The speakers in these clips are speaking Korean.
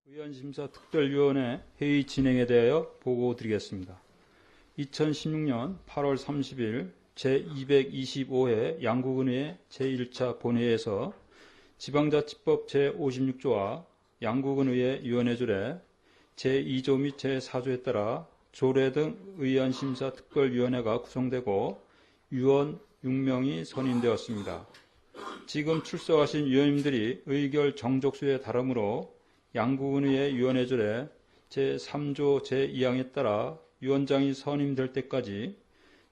의원심사특별위원회 회의 진행에 대하여 보고드리겠습니다. 2016년 8월 30일 제225회 양국은의회 제1차 본회의에서 지방자치법 제56조와 양국은의회 위원회조례 제2조 및 제4조에 따라 조례 등 의안심사특별위원회가 구성되고 위원 6명이 선임되었습니다. 지금 출석하신 위원님들이 의결 정족수에 달하므로 양국은의회 위원회조례 제3조 제2항에 따라 위원장이 선임될 때까지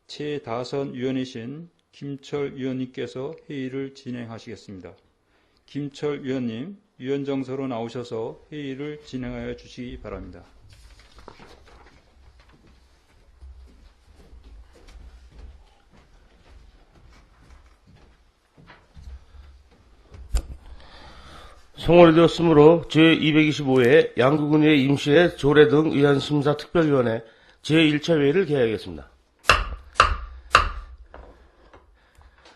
최다선 위원이신 김철 위원님께서 회의를 진행하시겠습니다. 김철 위원님, 위원장서로 나오셔서 회의를 진행하여 주시기 바랍니다. 성원되었으므로 제225회 양국은의회 임시회 조례 등 의안심사특별위원회 제1차 회의를 개하겠습니다.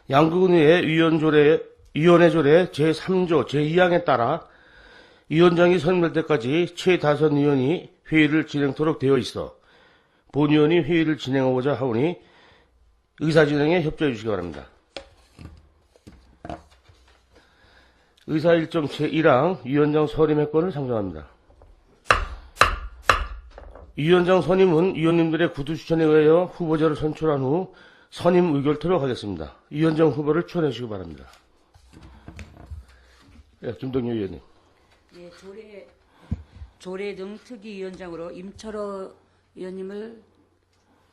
양국은의회 위원회 조례 제3조 제2항에 따라 위원장이 선임될 때까지 최다선 위원이 회의를 진행토록 되어 있어 본위원이 회의를 진행하고자 하오니 의사진행에 협조해 주시기 바랍니다. 의사일정 제1항 위원장 선임의 권을 상정합니다. 위원장 선임은 위원님들의 구두 추천에 의하여 후보자를 선출한 후 선임 의결토록 하겠습니다. 위원장 후보를 추천해 주시기 바랍니다. 김동률 위원님. 예, 조례 등 특위위원장으로 임철호 위원님을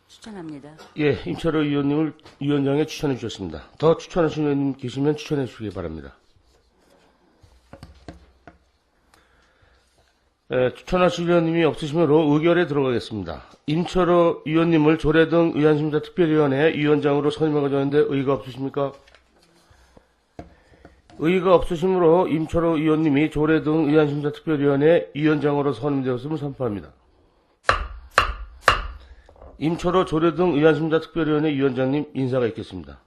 추천합니다. 예, 임철호 위원님을 위원장에 추천해 주셨습니다. 더 추천하신 위원님 계시면 추천해 주시기 바랍니다. 추천하실 위원님이 없으시므로 의결에 들어가겠습니다. 임철호 위원님을 조례 등 의안심사특별위원회 위원장으로 선임하고자 하는데 의의가 없으십니까? 의의가 없으시므로 임철호 위원님이 조례 등 의안심사특별위원회 위원장으로 선임되었음을 선포합니다. 임철호 조례 등 의안심사특별위원회 위원장님 인사가 있겠습니다.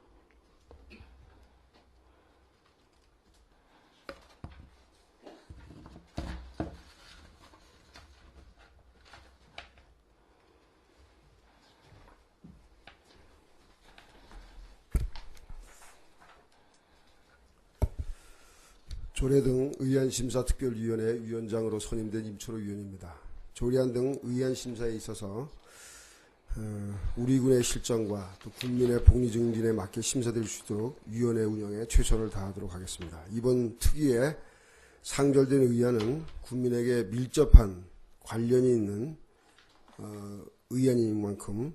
조례 등 의안심사특별위원회 위원장으로 선임된 임철호 위원입니다. 조례안 등 의안심사에 있어서 우리 군의 실정과 또 국민의 복리 증진에 맞게 심사될 수 있도록 위원회 운영에 최선을 다하도록 하겠습니다. 이번 특위에 상절된 의안은 국민에게 밀접한 관련이 있는 의안인 만큼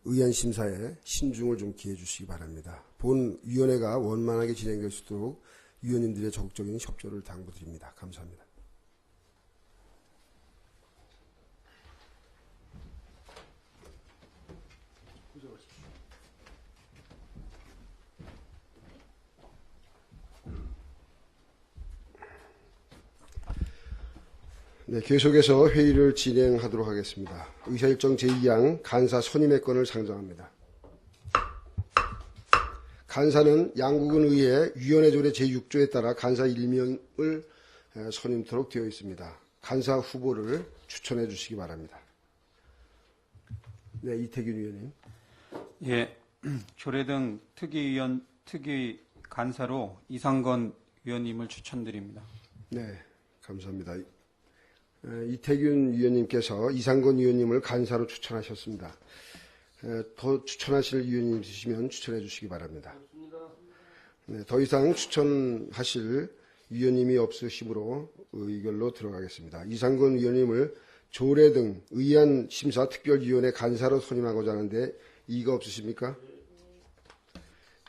의안심사에 신중을 좀 기해 주시기 바랍니다. 본 위원회가 원만하게 진행될 수 있도록 위원님들의 적극적인 협조를 당부드립니다. 감사합니다. 네, 계속해서 회의를 진행하도록 하겠습니다. 의사일정 제2항 간사 선임의 권을 상정합니다. 간사는 양국은의회 위원회 조례 제6조에 따라 간사 1명을 선임토록 되어 있습니다. 간사 후보를 추천해 주시기 바랍니다. 네, 이태균 위원님. 예, 조례 등 특위 간사로 이상건 위원님을 추천드립니다. 네, 감사합니다. 이태균 위원님께서 이상건 위원님을 간사로 추천하셨습니다. 더 추천하실 위원님 있으시면 추천해 주시기 바랍니다. 네, 더 이상 추천하실 위원님이 없으시므로 의결로 들어가겠습니다. 이상건 위원님을 조례 등 의안심사특별위원회 간사로 선임하고자 하는데 이의가 없으십니까?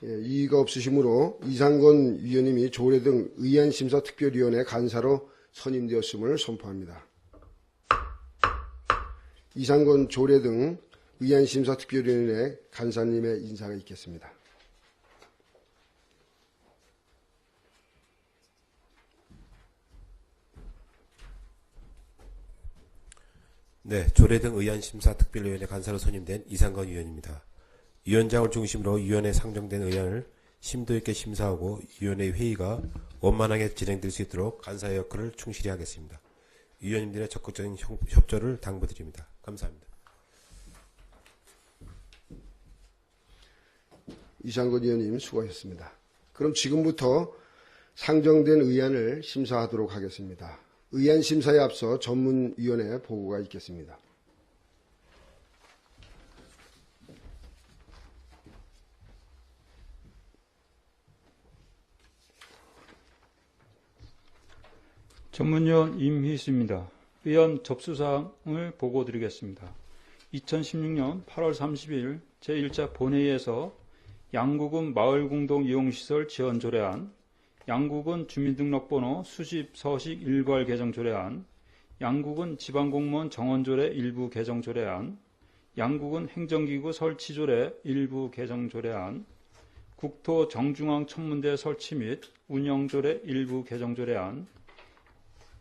예, 이의가 없으시므로 이상건 위원님이 조례 등 의안심사특별위원회 간사로 선임되었음을 선포합니다. 이상건 조례 등 의안심사특별위원회 간사님의 인사가 있겠습니다. 네, 조례 등 의안심사특별위원회 간사로 선임된 이상건 위원입니다. 위원장을 중심으로 위원회에 상정된 의안을 심도 있게 심사하고 위원회 회의가 원만하게 진행될 수 있도록 간사의 역할을 충실히 하겠습니다. 위원님들의 적극적인 협조를 당부드립니다. 감사합니다. 이상건 의원님 수고하셨습니다. 그럼 지금부터 상정된 의안을 심사하도록 하겠습니다. 의안 심사에 앞서 전문위원회 보고가 있겠습니다. 전문위원 임희수입니다. 의안 접수사항을 보고드리겠습니다. 2016년 8월 30일 제1차 본회의에서 양구군 마을공동이용시설 지원조례안, 양구군 주민등록번호 수집 서식 일괄 개정조례안, 양구군 지방공무원 정원조례 일부 개정조례안, 양구군 행정기구 설치조례 일부 개정조례안, 국토 정중앙 천문대 설치 및 운영조례 일부 개정조례안,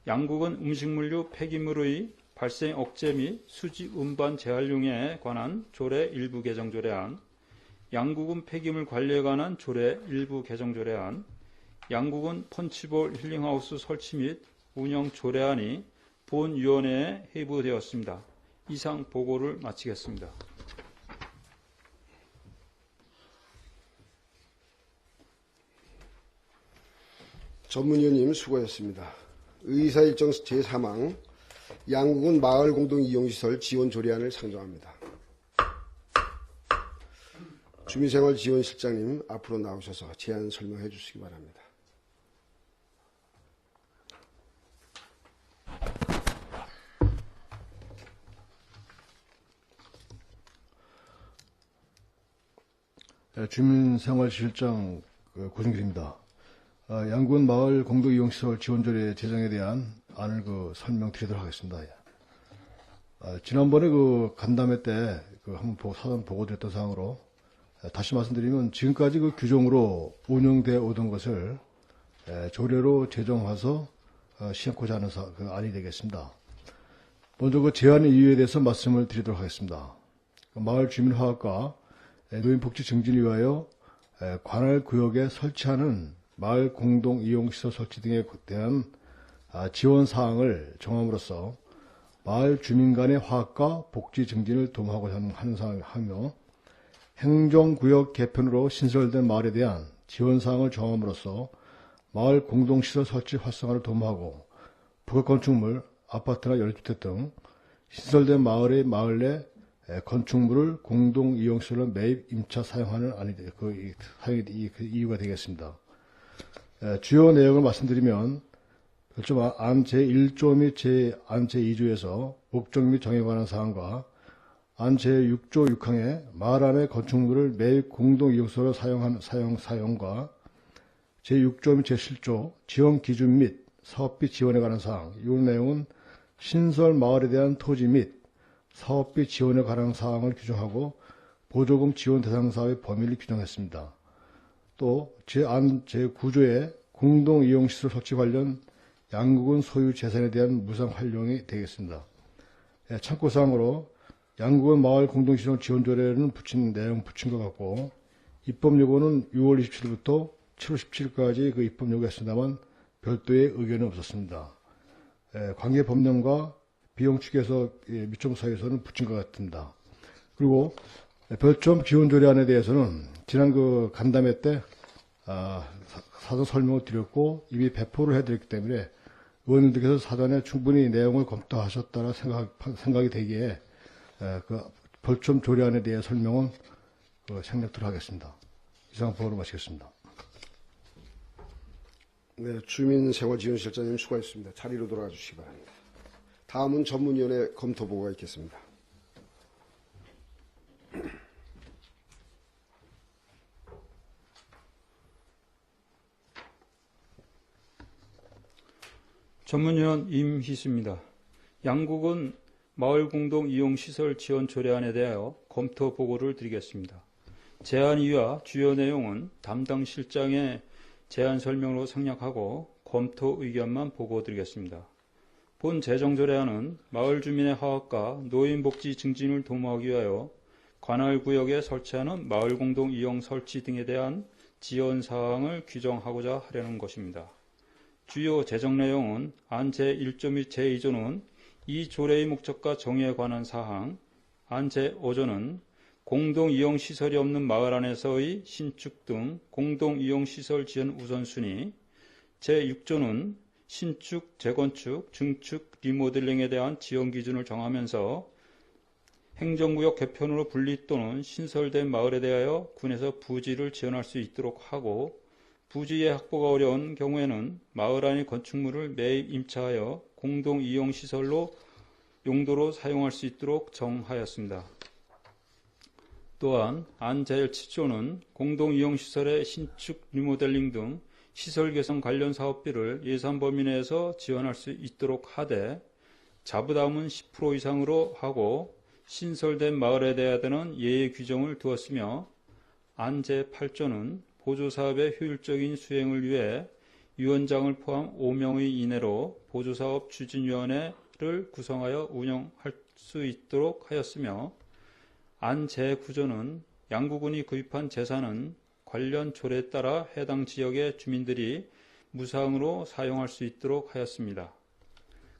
양구군 음식물류 폐기물의 발생 억제 및 수지 운반 재활용에 관한 조례 일부 개정조례안, 양구군 폐기물 관리에 관한 조례 일부 개정조례안, 양구군 펀치볼 힐링하우스 설치 및 운영 조례안이 본위원회에 회부되었습니다. 이상 보고를 마치겠습니다. 전문위원님 수고하셨습니다. 의사일정 제3항 양구군 마을공동이용시설 지원조례안을 상정합니다. 주민생활지원실장님 앞으로 나오셔서 제안 설명해 주시기 바랍니다. 주민생활실장 고준길입니다. 양구군 마을 공동이용시설 지원조례 제정에 대한 안을 설명드리도록 하겠습니다. 지난번에 간담회 때 한번 사전 보고드렸던 사항으로 다시 말씀드리면 지금까지 규정으로 운영되어 오던 것을 조례로 제정해서 시행하고자 하는 안이 되겠습니다. 먼저 제안 이유에 대해서 말씀을 드리도록 하겠습니다. 마을 주민화합과 노인복지 증진을 위하여 관할 구역에 설치하는 마을 공동이용시설 설치 등에 대한 지원 사항을 정함으로써 마을 주민 간의 화합과 복지 증진을 도모하고자 하는 사항이며 행정구역 개편으로 신설된 마을에 대한 지원 사항을 정함으로써 마을 공동시설 설치 활성화를 도모하고 부가 건축물, 아파트나 연립주택 등 신설된 마을 내 건축물을 공동이용시설로 매입, 임차 사용하는 이유가 되겠습니다. 주요 내용을 말씀드리면 별점 안 제1조 및 안 제2조에서 목적 및 정에 관한 사항과 안 제6조 6항에 마을 안의 건축물을 매입 공동이용시설로 사용과 제6조 및 제7조 지원 기준 및 사업비 지원에 관한 사항, 이 내용은 신설 마을에 대한 토지 및 사업비 지원에 관한 사항을 규정하고 보조금 지원 대상 사업의 범위를 규정했습니다. 또 안 제9조에 공동이용시설 설치 관련 양구군 소유 재산에 대한 무상 활용이 되겠습니다. 참고사항으로 양구군 마을 공동시설 지원조례는 내용 붙인 것 같고 입법 요구는 6월 27일부터 7월 17일까지 입법 요구했습니다만 별도의 의견은 없었습니다. 관계 법령과 비용 측에서 미점 사이에서는 붙인 것 같습니다. 그리고 별점 지원조례안에 대해서는 지난 간담회 때 사전 설명을 드렸고 이미 배포를 해드렸기 때문에 의원님들께서 사전에 충분히 내용을 검토하셨다는 생각이 되기에 별점 조례안에 대해 설명은 생략토록 하겠습니다. 이상 보고로 마치겠습니다. 네, 주민생활지원실장님 수고하셨습니다. 자리로 돌아가 주시기 바랍니다. 다음은 전문위원회 검토 보고가 있겠습니다. 전문위원 임희수입니다. 양구군 마을공동이용시설 지원조례안에 대하여 검토 보고를 드리겠습니다. 제안 이유와 주요 내용은 담당 실장의 제안 설명으로 생략하고 검토 의견만 보고드리겠습니다. 본 재정조례안은 마을 주민의 화합과 노인복지 증진을 도모하기 위하여 관할 구역에 설치하는 마을 공동 이용 설치 등에 대한 지원 사항을 규정하고자 하려는 것입니다. 주요 재정 내용은 안 제1조 및 제2조는 이 조례의 목적과 정의에 관한 사항, 안 제5조는 공동이용시설이 없는 마을 안에서의 신축 등 공동이용시설 지원 우선순위, 제6조는 신축, 재건축, 증축, 리모델링에 대한 지원 기준을 정하면서 행정구역 개편으로 분리 또는 신설된 마을에 대하여 군에서 부지를 지원할 수 있도록 하고 부지의 확보가 어려운 경우에는 마을 안의 건축물을 매입 임차하여 공동이용시설로 용도로 사용할 수 있도록 정하였습니다. 또한 안 제7조는 공동이용시설의 신축, 리모델링 등 시설 개선 관련 사업비를 예산 범위 내에서 지원할 수 있도록 하되 자부담은 10% 이상으로 하고 신설된 마을에 대하여는 예외 규정을 두었으며 안 제8조는 보조사업의 효율적인 수행을 위해 위원장을 포함 5명의 이내로 보조사업 추진위원회를 구성하여 운영할 수 있도록 하였으며 안 제9조는 양구군이 구입한 재산은 관련 조례에 따라 해당 지역의 주민들이 무상으로 사용할 수 있도록 하였습니다.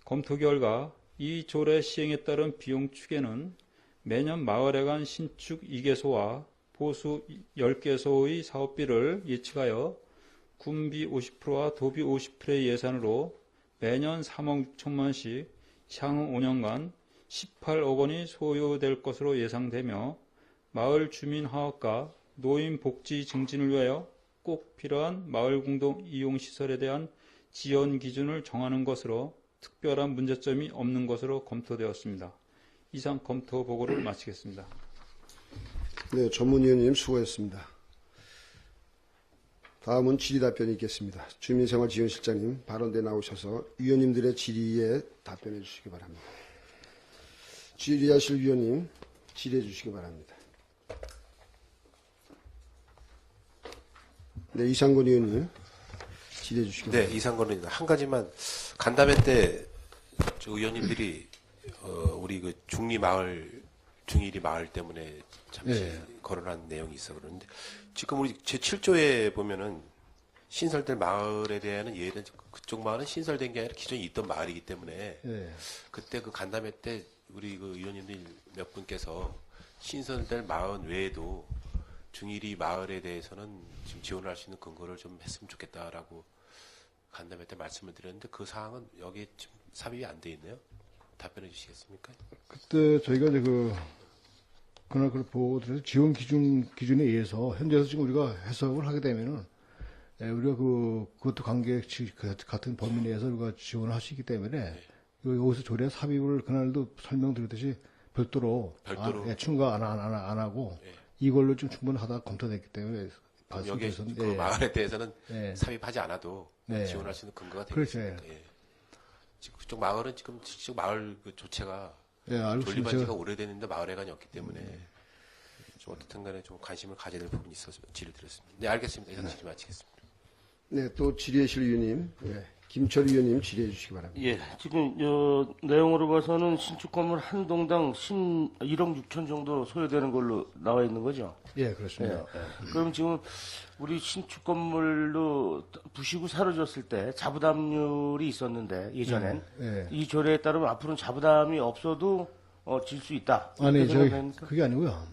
검토 결과 이 조례 시행에 따른 비용 추계는 매년 마을에 간 신축 2개소와 보수 10개소의 사업비를 예측하여 군비 50%와 도비 50%의 예산으로 매년 3억 6천만 원씩 향후 5년간 18억 원이 소요될 것으로 예상되며 마을 주민 화합과 노인 복지 증진을 위하여 꼭 필요한 마을 공동 이용 시설에 대한 지원 기준을 정하는 것으로 특별한 문제점이 없는 것으로 검토되었습니다. 이상 검토 보고를 마치겠습니다. 네, 전문위원님 수고했습니다. 다음은 질의 답변이 있겠습니다. 주민생활지원실장님 발언대 나오셔서 위원님들의 질의에 답변해 주시기 바랍니다. 질의하실 위원님 질의해 주시기 바랍니다. 네, 이상권 의원님 질의해 주시기 바랍니다. 네, 이상권 의원 한 가지만 간담회 때 저 의원님들이 우리 그 중리 마을 때문에 잠시 거론한 내용이 있어 그러는데 지금 우리 제7조에 보면은 신설될 마을에 대한 예외는 그쪽 마을은 신설된 게 아니라 기존에 있던 마을이기 때문에 그때 그 간담회 때 우리 그 의원님들 몇 분께서 신설될 마을 외에도 중일이 마을에 대해서는 지금 지원을 할 수 있는 근거를 좀 했으면 좋겠다라고 간담회 때 말씀을 드렸는데 그 사항은 여기에 지금 삽입이 안 돼 있네요. 답변해 주시겠습니까? 그때 저희가 이제 그날 그걸 보고 들어서 지원 기준에 의해서 현재에서 지금 우리가 해석을 하게 되면은 우리가 그것도 같은 범위 내에서 우리가 지원을 할 수 있기 때문에 여기서 조례 삽입을 그날도 설명드렸듯이 별도로 추가 안 하고 이걸로 좀 충분하다 검토됐기 때문에 여기 그 마을에 대해서는 삽입하지 않아도 지원할 수 있는 근거가 되겠습니다. 그렇죠. 지금 그쪽 마을은 지금 마을 그 조체가 존립한 지가 오래됐는데 마을회관이 없기 때문에 좀 어떻든 간에 좀 관심을 가져야 될 부분이 있어서 질의 드렸습니다. 네, 알겠습니다. 이상 질의 마치겠습니다. 네, 또 질의하실 위원님 김철 위원님 질의해 주시기 바랍니다. 예, 지금 내용으로 봐서는 신축 건물 한 동당 1억 6천 정도 소요되는 걸로 나와 있는 거죠? 예, 그렇습니다. 그럼 지금 우리 신축 건물로 부시고 사라졌을 때 자부담률이 있었는데 예전엔 이 조례에 따르면 앞으로는 자부담이 없어도 질 수 있다. 아니, 그게 아니고요.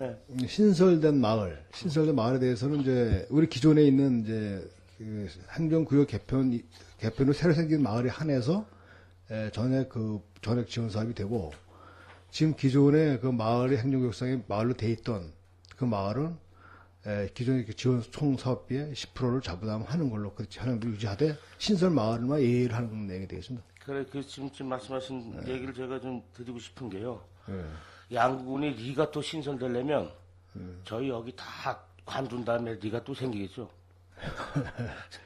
신설된 마을에 대해서는 이제 우리 기존에 있는 이제 그 행정구역 개편으로 새로 생긴 마을에 한해서 전액 지원 사업이 되고 지금 기존에 그 마을의 행정구역상에 마을로 돼 있던 그 마을은 기존의 지원 총 사업비의 10%를 자부담하는 걸로 그렇게 하는 걸 유지하되 신설 마을만 예의를 하는 내용이 되겠습니다. 그래, 지금 말씀하신 얘기를 제가 좀 드리고 싶은 게요. 양구군이 리가 또 신설되려면 저희 여기 다 관둔 다음에 리가 또 생기겠죠.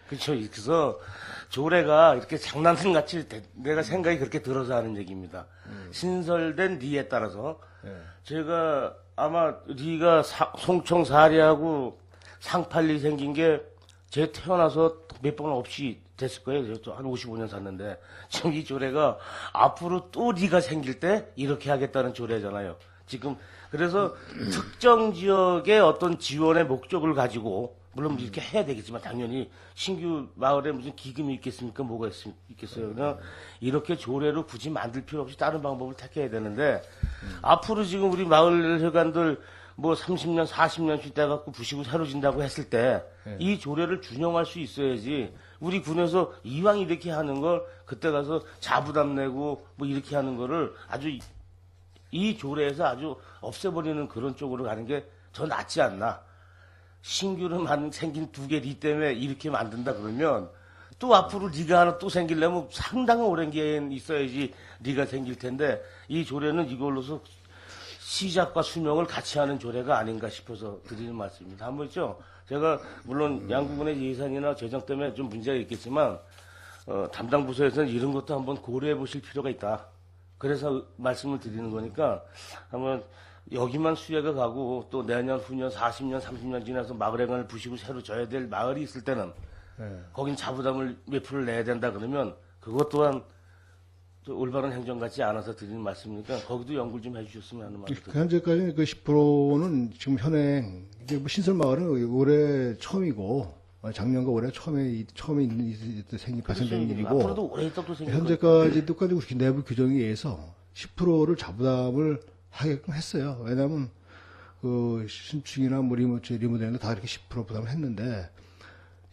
그렇죠. 그래서 조례가 이렇게 장난감같이 내가 생각이 그렇게 들어서 하는 얘기입니다. 신설된 리에 따라서 제가 아마 리가 송청 사리하고 상팔리 생긴 게 제 태어나서 몇 번 없이 됐을 거예요. 저 한 55년 샀는데 지금 이 조례가 앞으로 또 리가 생길 때 이렇게 하겠다는 조례잖아요. 지금 그래서 특정 지역의 어떤 지원의 목적을 가지고 물론 이렇게 해야 되겠지만 당연히 신규 마을에 무슨 기금이 있겠습니까? 뭐가 있겠어요? 그냥 이렇게 조례로 굳이 만들 필요 없이 다른 방법을 택해야 되는데 앞으로 지금 우리 마을 회관들 뭐 30년, 40년 쉬다 갖고 부시고 새로 진다고 했을 때 이 조례를 준용할 수 있어야지 우리 군에서 이왕 이렇게 하는 걸 그때 가서 자부담 내고 뭐 이렇게 하는 거를 아주 이 조례에서 아주 없애버리는 그런 쪽으로 가는 게 더 낫지 않나. 신규로 생긴 두 개 리 때문에 이렇게 만든다 그러면 또 앞으로 리가 하나 또 생기려면 상당히 오랜 기간 있어야지 리가 생길 텐데 이 조례는 이걸로서 시작과 수명을 같이 하는 조례가 아닌가 싶어서 드리는 말씀입니다. 한 번 있죠? 제가 물론 양구군의 예산이나 재정 때문에 좀 문제가 있겠지만 담당 부서에서는 이런 것도 한번 고려해 보실 필요가 있다. 그래서 말씀을 드리는 거니까 한번 여기만 수혜가 가고 또 내년, 후년, 40년, 30년 지나서 마을회관을 부시고 새로 져야 될 마을이 있을 때는 거긴 자부담을 몇 프로를 내야 된다 그러면 그것 또한 또 올바른 행정 같지 않아서 드리는 말씀이니까 거기도 연구를 좀 해주셨으면 하는 마음이 듭니다. 현재까지 그 10%는 지금 현행 이제 뭐 신설 마을은 올해 처음이고 작년과 올해 처음에 생긴 발생된 일이고 앞으로도 오래 있다고 생각합니다. 현재까지도까지 우리 내부 규정에 의해서 10%를 자부담을 하게끔 했어요. 왜냐하면 그 신축이나 뭐 리모델링도 다 이렇게 10% 부담을 했는데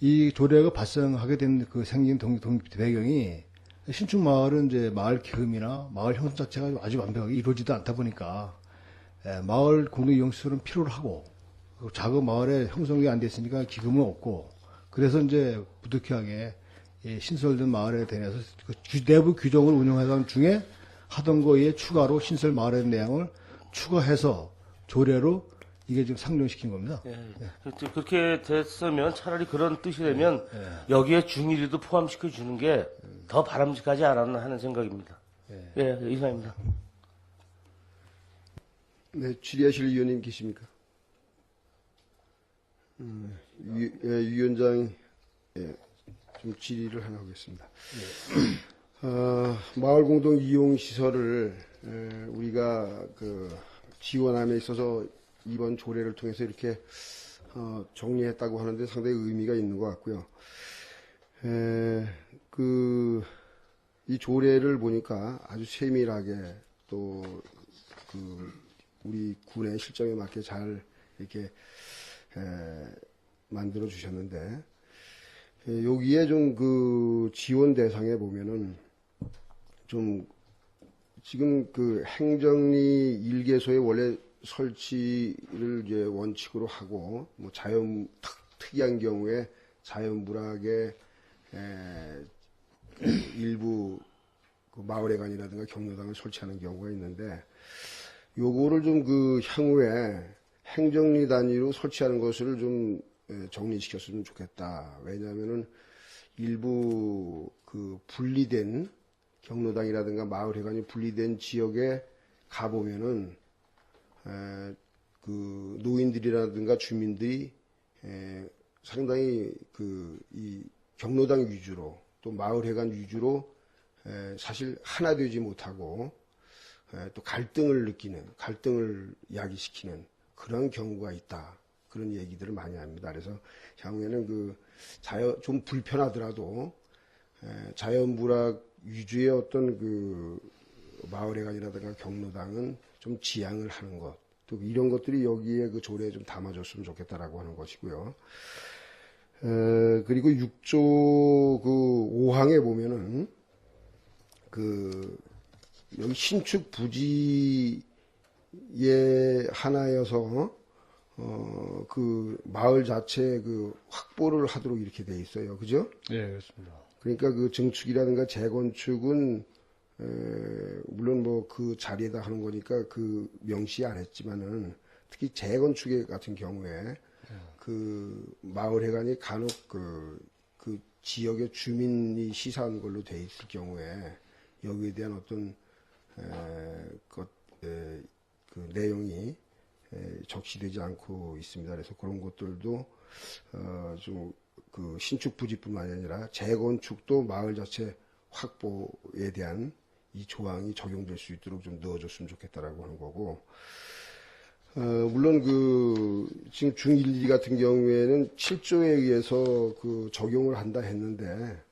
이 조례가 발생하게 된 그 생긴 배경이 신축 마을은 이제 마을 기금이나 마을 형성 자체가 아주 완벽하게 이루어지지 않다 보니까 마을 공동 이용시설은 필요로 하고 작은 마을에 형성이 안 됐으니까 기금은 없고 그래서 이제 부득이하게 신설된 마을에 대해서 그 내부 규정을 운영하던 중에 하던 거에 추가로 신설 마을의 내용을 추가해서 조례로 이게 지금 상정시킨 겁니다. 그렇게 됐으면 차라리 그런 뜻이 되면 여기에 중일이도 포함시켜 주는 게 더 바람직하지 않았나 하는 생각입니다. 예, 이상입니다. 네, 질의하실 위원님 계십니까? 위원장, 좀 질의를 하나 하겠습니다. 마을 공동 이용 시설을 우리가 그 지원함에 있어서 이번 조례를 통해서 이렇게 정리했다고 하는데 상당히 의미가 있는 것 같고요. 이 조례를 보니까 아주 세밀하게 또 우리 군의 실정에 맞게 잘 이렇게 만들어 주셨는데 여기에 좀 그 지원 대상에 보면은 좀 지금 그 행정리 일개소의 원래 설치를 이제 원칙으로 하고 뭐 특이한 경우에 자연불악의 일부 그 마을회관이라든가 경로당을 설치하는 경우가 있는데 요거를 좀 그 향후에 행정리 단위로 설치하는 것을 좀 정리시켰으면 좋겠다. 왜냐하면은 일부 그 분리된 경로당이라든가 마을회관이 분리된 지역에 가보면은 그 노인들이라든가 주민들이 상당히 이 경로당 위주로 또 마을회관 위주로 사실 하나 되지 못하고 또 갈등을 야기시키는 그런 경우가 있다. 그런 얘기들을 많이 합니다. 그래서 향후에는 좀 불편하더라도 자연불악 위주의 어떤 그 마을회관이라든가 경로당은 좀 지양을 하는 것, 또 이런 것들이 여기에 그 조례에 좀 담아줬으면 좋겠다라고 하는 것이고요. 그리고 6조 그 5항에 보면은 여기 신축 부지의 하나여서 그 마을 자체 그 확보를 하도록 이렇게 돼 있어요. 그죠? 네, 그렇습니다. 그러니까 그 증축이라든가 재건축은 물론 뭐 그 자리에다 하는 거니까 그 명시 안 했지만은 특히 재건축 같은 경우에 그 마을회관이 간혹 그 지역의 주민이 시사한 걸로 돼 있을 경우에 여기에 대한 어떤 그 내용이 적시되지 않고 있습니다. 그래서 그런 것들도 좀 그 신축 부지뿐만 아니라 재건축도 마을 자체 확보에 대한 이 조항이 적용될 수 있도록 좀 넣어줬으면 좋겠다라고 하는 거고, 물론 지금 중1, 2 같은 경우에는 7조에 의해서 적용을 한다 했는데,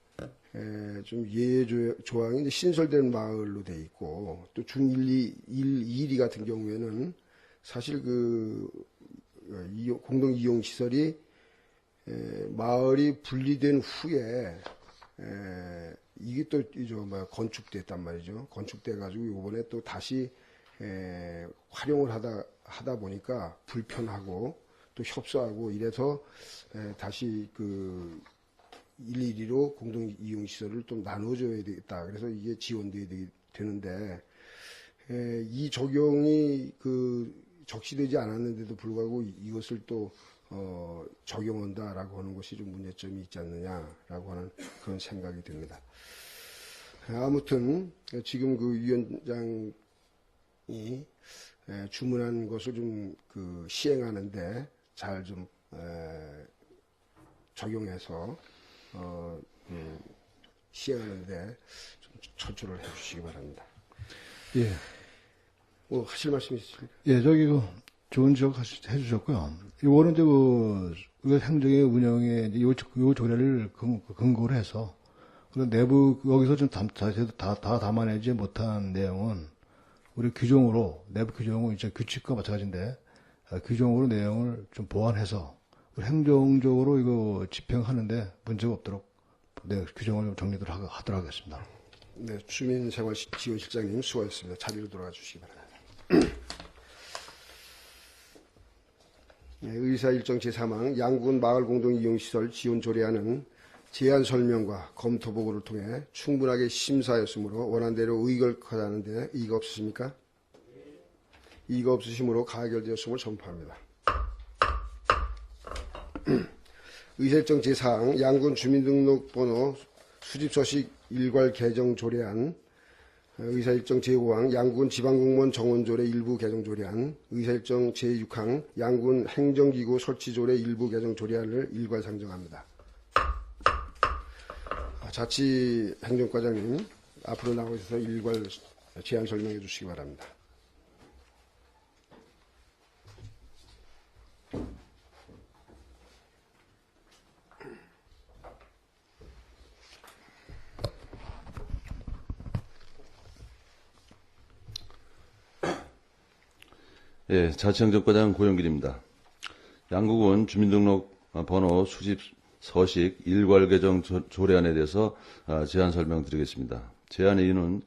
좀 예외 조항이 이제 신설된 마을로 돼 있고, 또 중1, 2 같은 경우에는 사실 공동 이용 시설이 마을이 분리된 후에 이게 또 건축됐단 말이죠. 건축돼 가지고 이번에 또 다시 활용을 하다 보니까 불편하고 또 협소하고 이래서 다시 112로 공동 이용 시설을 좀 나눠줘야 되겠다. 그래서 이게 지원돼야 되는데 이 적용이 적시되지 않았는데도 불구하고 이것을 또 적용한다라고 하는 것이 좀 문제점이 있지 않느냐라고 하는 그런 생각이 듭니다. 아무튼 지금 위원장이 주문한 것을 좀 시행하는데 잘 좀 적용해서 시행하는데 좀 철저를 해주시기 바랍니다. 예. 뭐 하실 말씀 있으십니까? 예, 좋은 지적 해주셨고요. 이거는 이제 행정의 운영에 요 조례를 근거로 해서 그런 내부 여기서 좀 다 담아내지 못한 내용은 우리 규정으로 내부 규정은 이제 규칙과 마찬가지인데 규정으로 내용을 좀 보완해서 행정적으로 이거 집행하는데 문제가 없도록 규정을 좀 정리를 하도록 하겠습니다. 네, 주민생활지원실장님 수고하셨습니다. 자리로 돌아가 주시기 바랍니다. 네, 의사 일정 제3항 양군 마을 공동이용시설 지원 조례안은 제안 설명과 검토 보고를 통해 충분하게 심사하였으므로 원안대로 의결하는데 이의가 없으십니까? 이의가 없으시므로 가결되었음을 선포합니다. 의사일정 제4항 양군 주민등록번호 수집서식 일괄 개정 조례안, 의사일정 제5항 양군 지방공무원 정원조례 일부 개정 조례안, 의사일정 제6항 양군 행정기구 설치조례 일부 개정 조례안을 일괄 상정합니다. 자치행정과장님 앞으로 나오셔서 일괄 제안 설명해 주시기 바랍니다. 예, 자치행정과장 고영길입니다. 양국은 주민등록 번호 수집 서식 일괄 개정 조례안에 대해서 제안 설명드리겠습니다. 제안의 이유는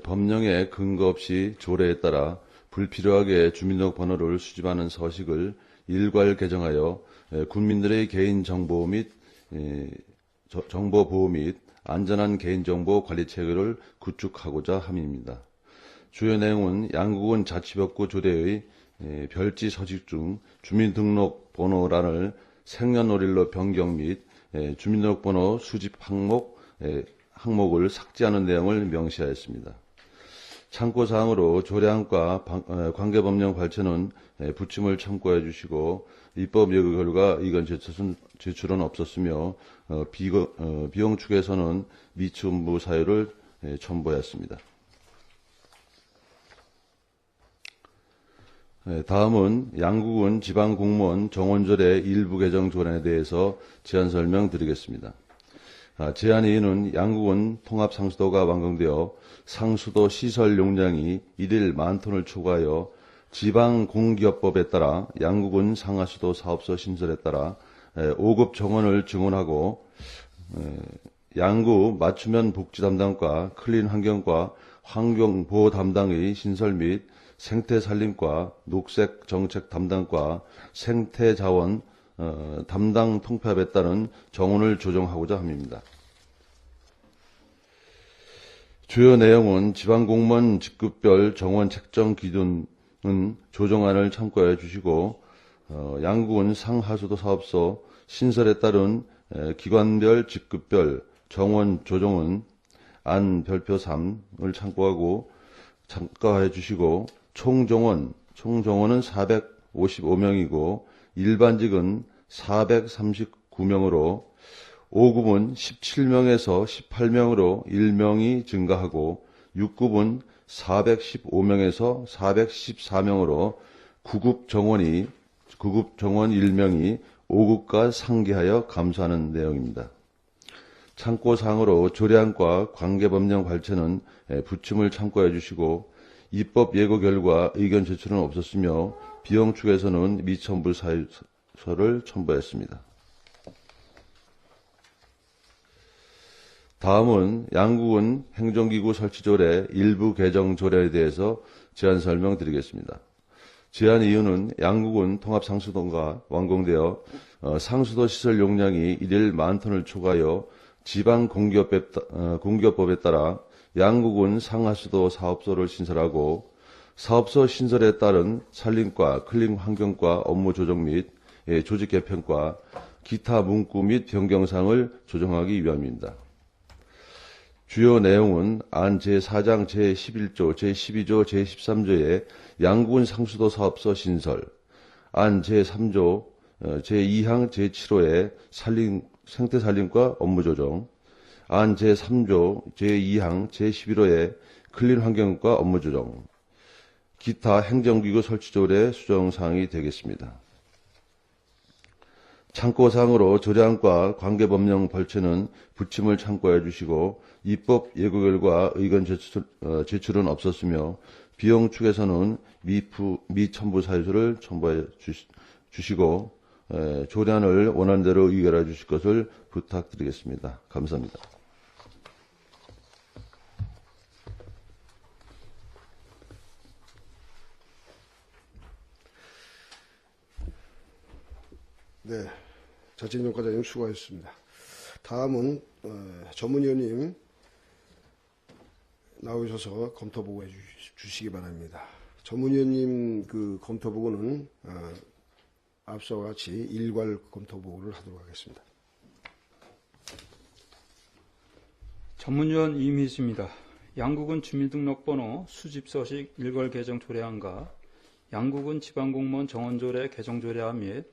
법령에 근거 없이 조례에 따라 불필요하게 주민등록 번호를 수집하는 서식을 일괄 개정하여 국민들의 개인정보 및 정보보호 및 안전한 개인정보 관리 체계를 구축하고자 함입니다. 주요 내용은 양국은 자치법구 조례의 별지 서식 중 주민등록번호란을 생년월일로 변경 및 주민등록번호 수집 항목을 삭제하는 내용을 명시하였습니다. 참고사항으로 조례안과 관계법령 발췌는 부침을 참고해 주시고 입법 예고 결과 이건 제출은 없었으며 비용 측에서는 미취업무 사유를 첨부하였습니다. 다음은 양국은 지방공무원 정원조례 일부 개정 조례에 대해서 제안 설명드리겠습니다. 제안의 이유는 양국은 통합상수도가 완공되어 상수도 시설 용량이 1일 10,000톤을 초과하여 지방공기업법에 따라 양국은 상하수도 사업소 신설에 따라 5급 정원을 증원하고 양구 맞춤형 복지 담당과 클린 환경과 환경보호 담당의 신설 및 생태살림과 녹색정책 담당과 생태자원 담당 통폐합에 따른 정원을 조정하고자 합니다. 주요 내용은 지방공무원 직급별 정원 책정 기준은 조정안을 참고해 주시고 양국은 상하수도 사업소 신설에 따른 기관별 직급별 정원 조정은 안 별표 3을 참고해 주시고 총정원은 455명이고 일반직은 439명으로 5급은 17명에서 18명으로 1명이 증가하고 6급은 415명에서 414명으로 구급 정원 1명이 5급과 상기하여 감수하는 내용입니다. 참고사항으로 조례안과 관계법령 발췌는 부침을 참고해 주시고 입법 예고 결과 의견 제출은 없었으며 비용 측에서는 미첨부 사유서를 첨부했습니다. 다음은 양국은 행정기구 설치조례 일부 개정 조례에 대해서 제안 설명드리겠습니다. 제안 이유는 양국은 통합상수도가 완공되어 상수도 시설 용량이 1일 10,000톤을 초과하여 지방공기업법에 따라 양국은 상하수도 사업소를 신설하고 사업소 신설에 따른 산림과 클림환경과 업무 조정 및 조직 개편과 기타 문구 및 변경사항을 조정하기 위함입니다. 주요 내용은 안 제4장 제11조, 제12조, 제13조의 양국은 상수도 사업소 신설, 안 제3조, 제2항 제7호의 생태산림과 업무조정, 안 제3조, 제2항 제11호의 클린환경과 업무조정, 기타 행정기구 설치조례 수정사항이 되겠습니다. 참고사항으로 조례안과 관계법령 발췌는 부침을 참고해 주시고 입법 예고 결과 의견 제출은 없었으며 비용 측에서는 미첨부 사유서를 첨부해 주시고 조례안을 원하는 대로 의결해 주실 것을 부탁드리겠습니다. 감사합니다. 네, 자치인용 과장님 수고하셨습니다. 다음은 전문위원님 나오셔서 검토보고 해주시기 바랍니다. 전문위원님 그 검토보고는 앞서와 같이 일괄 검토보고를 하도록 하겠습니다. 전문위원 이미수입니다. 양국은 주민등록번호 수집서식 일괄 개정 조례안과 양국은 지방공무원 정원조례 개정 조례안 및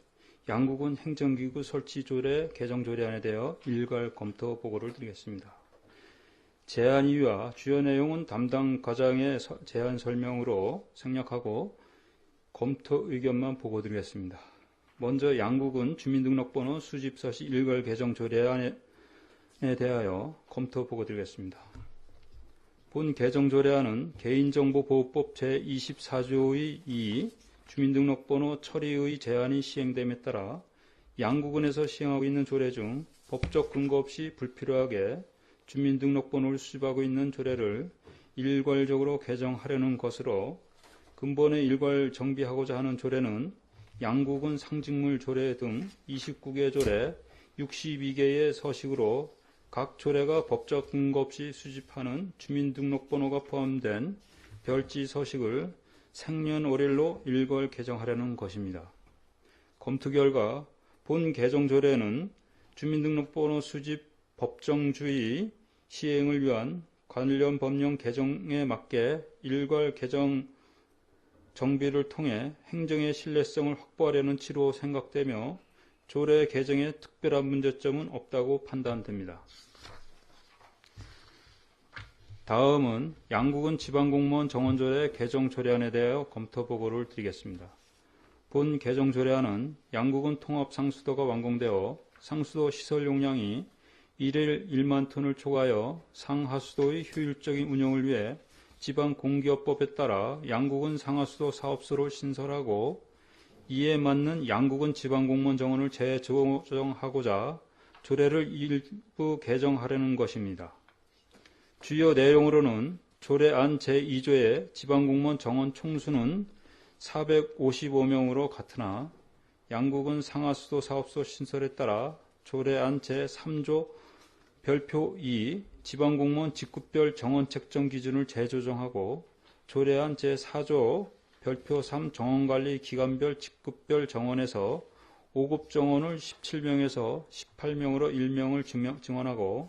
양국은 행정기구 설치조례 개정 조례안에 대하여 일괄 검토 보고를 드리겠습니다. 제안 이유와 주요 내용은 담당 과장의 제안 설명으로 생략하고 검토 의견만 보고 드리겠습니다. 먼저 양국은 주민등록번호 수집서식 일괄 개정 조례안에 대하여 검토 보고 드리겠습니다. 본 개정 조례안은 개인정보보호법 제24조의 2 주민등록번호 처리의 제한이 시행됨에 따라 양국은에서 시행하고 있는 조례 중 법적 근거 없이 불필요하게 주민등록번호를 수집하고 있는 조례를 일괄적으로 개정하려는 것으로 근본에 일괄 정비하고자 하는 조례는 양국은 상징물 조례 등 29개 조례 62개의 서식으로 각 조례가 법적 근거 없이 수집하는 주민등록번호가 포함된 별지 서식을 생년월일로 일괄 개정하려는 것입니다. 검토 결과 본 개정 조례는 주민등록번호 수집 법정주의 시행을 위한 관련 법령 개정에 맞게 일괄 개정 정비를 통해 행정의 신뢰성을 확보하려는 치로 생각되며 조례 개정에 특별한 문제점은 없다고 판단됩니다. 다음은 양국은 지방공무원 정원조례 개정 조례안에 대하여 검토 보고를 드리겠습니다. 본 개정 조례안은 양국은 통합상수도가 완공되어 상수도 시설 용량이 1일 1만 톤을 초과하여 상하수도의 효율적인 운영을 위해 지방공기업법에 따라 양국은 상하수도 사업소를 신설하고 이에 맞는 양국은 지방공무원 정원을 재조정하고자 조례를 일부 개정하려는 것입니다. 주요 내용으로는 조례안 제2조의 지방공무원 정원 총수는 455명으로 같으나 양국은 상하수도 사업소 신설에 따라 조례안 제3조 별표 2 지방공무원 직급별 정원 책정 기준을 재조정하고 조례안 제4조 별표 3 정원관리 기관별 직급별 정원에서 5급 정원을 17명에서 18명으로 1명을 증원하고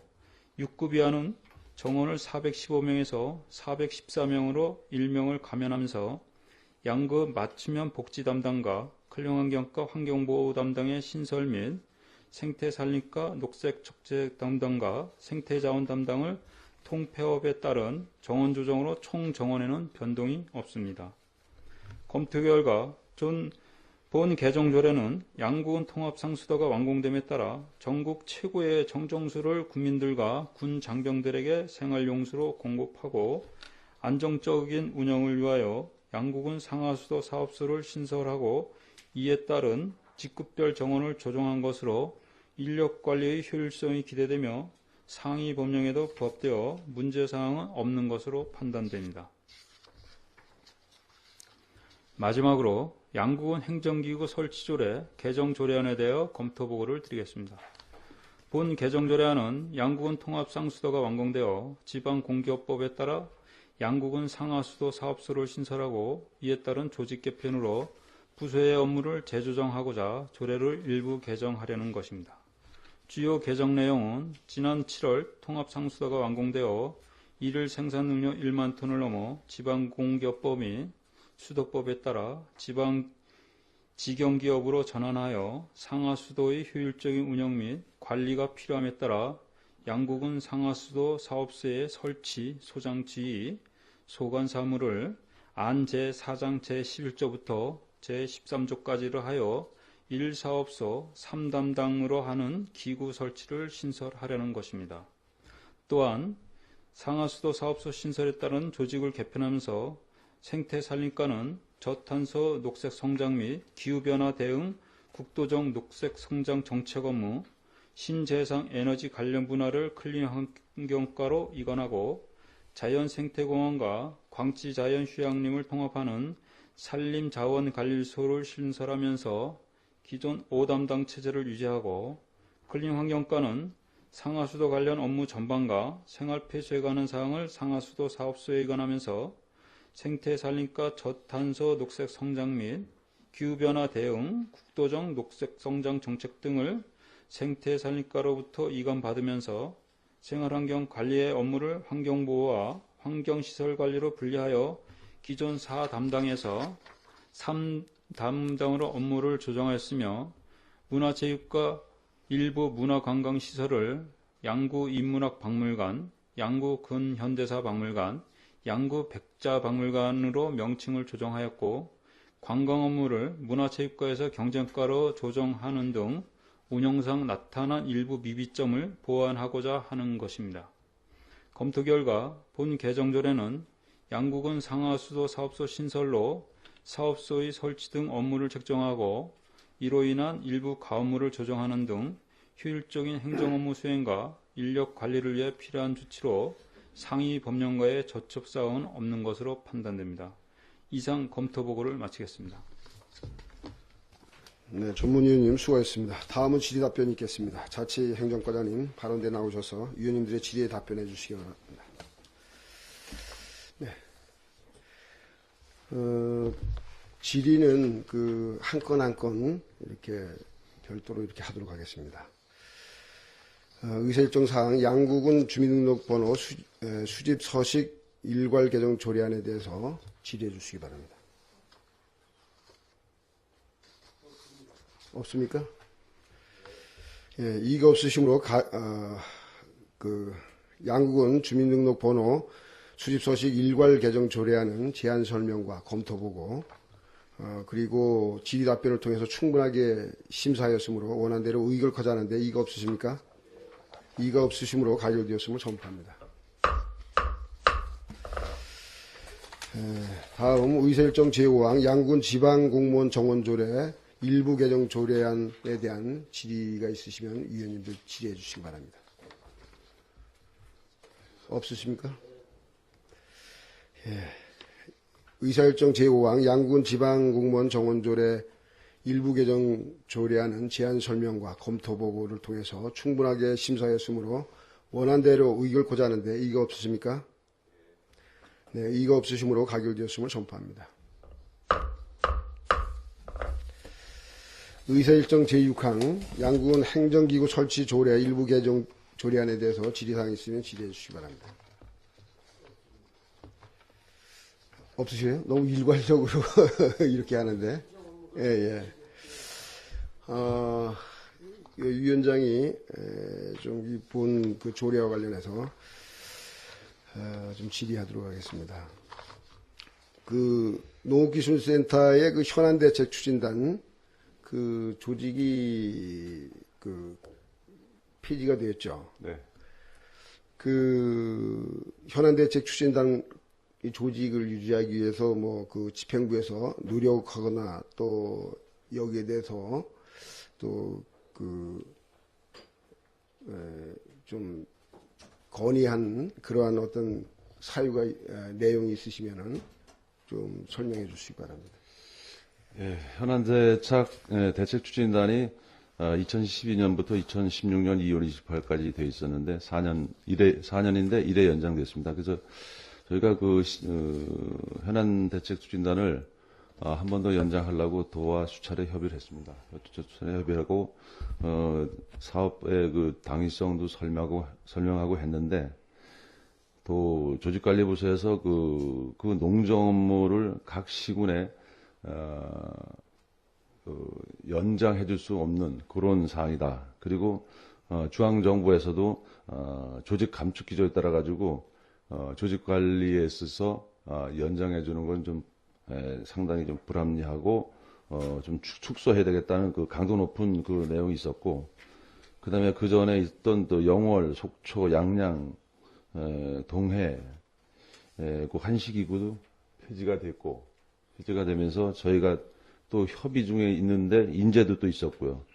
6급 이하는 정원을 415명에서 414명으로 1명을 감면하면서 양급 맞춤형 복지 담당과 클림환경과 환경보호 담당의 신설 및 생태산림과 녹색축제 담당과 생태자원 담당을 통폐업에 따른 정원 조정으로 총 정원에는 변동이 없습니다. 검토 결과 본 개정조례는 양국은 통합상수도가 완공됨에 따라 전국 최고의 정정수를 국민들과 군 장병들에게 생활용수로 공급하고 안정적인 운영을 위하여 양국은 상하수도 사업소를 신설하고 이에 따른 직급별 정원을 조정한 것으로 인력관리의 효율성이 기대되며 상위 법령에도 부합되어 문제사항은 없는 것으로 판단됩니다. 마지막으로 양국은 행정기구 설치조례 개정조례안에 대하여 검토보고를 드리겠습니다. 본 개정조례안은 양국은 통합상수도가 완공되어 지방공기업법에 따라 양국은 상하수도 사업소를 신설하고 이에 따른 조직 개편으로 부서의 업무를 재조정하고자 조례를 일부 개정하려는 것입니다. 주요 개정 내용은 지난 7월 통합상수도가 완공되어 일일 생산능력 1만 톤을 넘어 지방공기업법 및 수도법에 따라 지경기업으로 전환하여 상하수도의 효율적인 운영 및 관리가 필요함에 따라 양국은 상하수도 사업소의 설치, 소장 지휘, 소관 사무를 안 제4장 제11조부터 제13조까지를 하여 1사업소 3담당으로 하는 기구 설치를 신설하려는 것입니다. 또한 상하수도 사업소 신설에 따른 조직을 개편하면서 생태산림과는 저탄소 녹색 성장 및 기후변화 대응 국도적 녹색 성장 정책 업무, 신재생 에너지 관련 분야를 클린환경과로 이관하고 자연생태공원과 광치자연휴양림을 통합하는 산림자원관리소를 신설하면서 기존 5담당 체제를 유지하고 클린환경과는 상하수도 관련 업무 전반과 생활폐수에 관한 사항을 상하수도 사업소에 이관하면서 생태산림과 저탄소 녹색 성장 및 기후변화 대응, 국도적 녹색 성장 정책 등을 생태산림과로부터 이관받으면서 생활환경 관리의 업무를 환경보호와 환경시설 관리로 분리하여 기존 4담당에서 3담당으로 업무를 조정하였으며 문화체육과 일부 문화관광시설을 양구 인문학박물관, 양구 근현대사박물관, 양구 백자박물관으로 명칭을 조정하였고 관광 업무를 문화체육과에서 경쟁과로 조정하는 등 운영상 나타난 일부 미비점을 보완하고자 하는 것입니다. 검토 결과 본 개정조례는 양국은 상하수도 사업소 신설로 사업소의 설치 등 업무를 책정하고 이로 인한 일부 가업무를 조정하는 등 효율적인 행정업무 수행과 인력 관리를 위해 필요한 조치로 상위 법령과의 저촉사항은 없는 것으로 판단됩니다. 이상 검토보고를 마치겠습니다. 네, 전문위원님 수고하셨습니다. 다음은 질의답변이 있겠습니다. 자치행정과장님 발언대 나오셔서 위원님들의 질의에 답변해 주시기 바랍니다. 네. 질의는 한 건 한 건 이렇게 별도로 이렇게 하도록 하겠습니다. 의사일정사항 양국은 주민등록번호 수집 서식 일괄 개정 조례안에 대해서 질의해 주시기 바랍니다. 없습니까? 예, 이가 없으시므로 양국은 주민등록번호 수집서식 일괄 개정 조례안은 제안 설명과 검토보고 그리고 질의답변을 통해서 충분하게 심사하였으므로 원안대로 의결코자 하는데 이가 없으십니까? 이가 없으시므로 가결되었음을 선포합니다. 다음 의사일정 제5항 양국은 지방공무원 정원조례 일부 개정 조례안에 대한 질의가 있으시면 위원님들 질의해 주시기 바랍니다. 없으십니까? 예. 의사일정 제5항 양국은 지방공무원 정원조례 일부 개정 조례안은 제안 설명과 검토 보고를 통해서 충분하게 심사했으므로 원안대로 의결코자 하는데 이가 없으십니까? 네, 이가 없으시므로 가결되었음을 선포합니다. 의사일정 제6항 양국은 행정기구 설치 조례 일부 개정 조례안에 대해서 질의사항이 있으면 질의해 주시기 바랍니다. 없으세요? 너무 일괄적으로 이렇게 하는데. 예. 위원장이 좀 본 그 조례와 관련해서 좀 질의하도록 하겠습니다. 그 농업기술센터의 그 현안대책추진단 그 조직이 그 폐지가 되었죠. 네. 그 현안대책추진단 이 조직을 유지하기 위해서 뭐 그 집행부에서 노력하거나 또 여기에 대해서 또 그 좀 건의한 그러한 어떤 사유가 내용이 있으시면은 좀 설명해 주시기 바랍니다. 예, 대책추진단이 2012년부터 2016년 2월 28일까지 돼 있었는데 4년인데 1회 연장됐습니다. 그래서 저희가 현안 대책추진단을 한 번 더 연장하려고 도와 수차례 협의를 했습니다. 수차례 협의하고 사업의 그 당위성도 설명하고 했는데 또 조직관리부서에서 그 농정 업무를 각 시군에 연장해 줄 수 없는 그런 사항이다. 그리고 중앙정부에서도 조직 감축 기조에 따라 가지고 조직 관리에 있어서 연장해 주는 건 좀 상당히 좀 불합리하고 좀 축소해야 되겠다는 그 강도 높은 그 내용이 있었고, 그다음에 그 전에 있던 또 영월, 속초, 양양, 동해 그 한식이구도 폐지가 되면서 저희가 또 협의 중에 있는데 인재도 또 있었고요.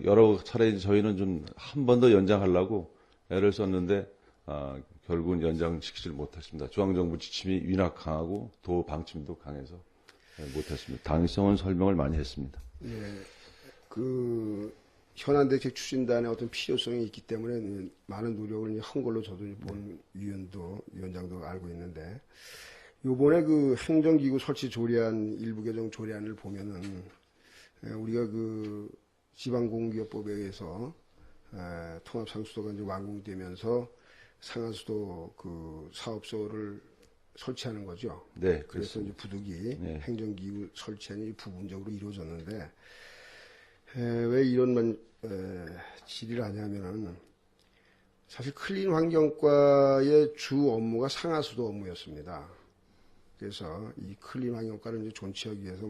여러 차례 저희는 좀 한 번 더 연장하려고 애를 썼는데 결국은 연장시키질 못했습니다. 중앙정부 지침이 위낙 강하고 도 방침도 강해서 못했습니다. 당위성은 설명을 많이 했습니다. 예, 그 현안대책 추진단의 어떤 필요성이 있기 때문에 많은 노력을 한 걸로 저도 본 위원장도 알고 있는데, 요번에 그 행정기구 설치 조례안 일부 개정 조례안을 보면은 우리가 그 지방공기업법에 의해서 통합상수도가 이제 완공되면서 상하수도 그 사업소를 설치하는 거죠. 네, 그래서 이제 부득이 네. 행정기구 설치안이 부분적으로 이루어졌는데 왜 이런 질의를 하냐면은 사실 클린 환경과의 주 업무가 상하수도 업무였습니다. 그래서 이 클린 환경과를 이제 존치하기 위해서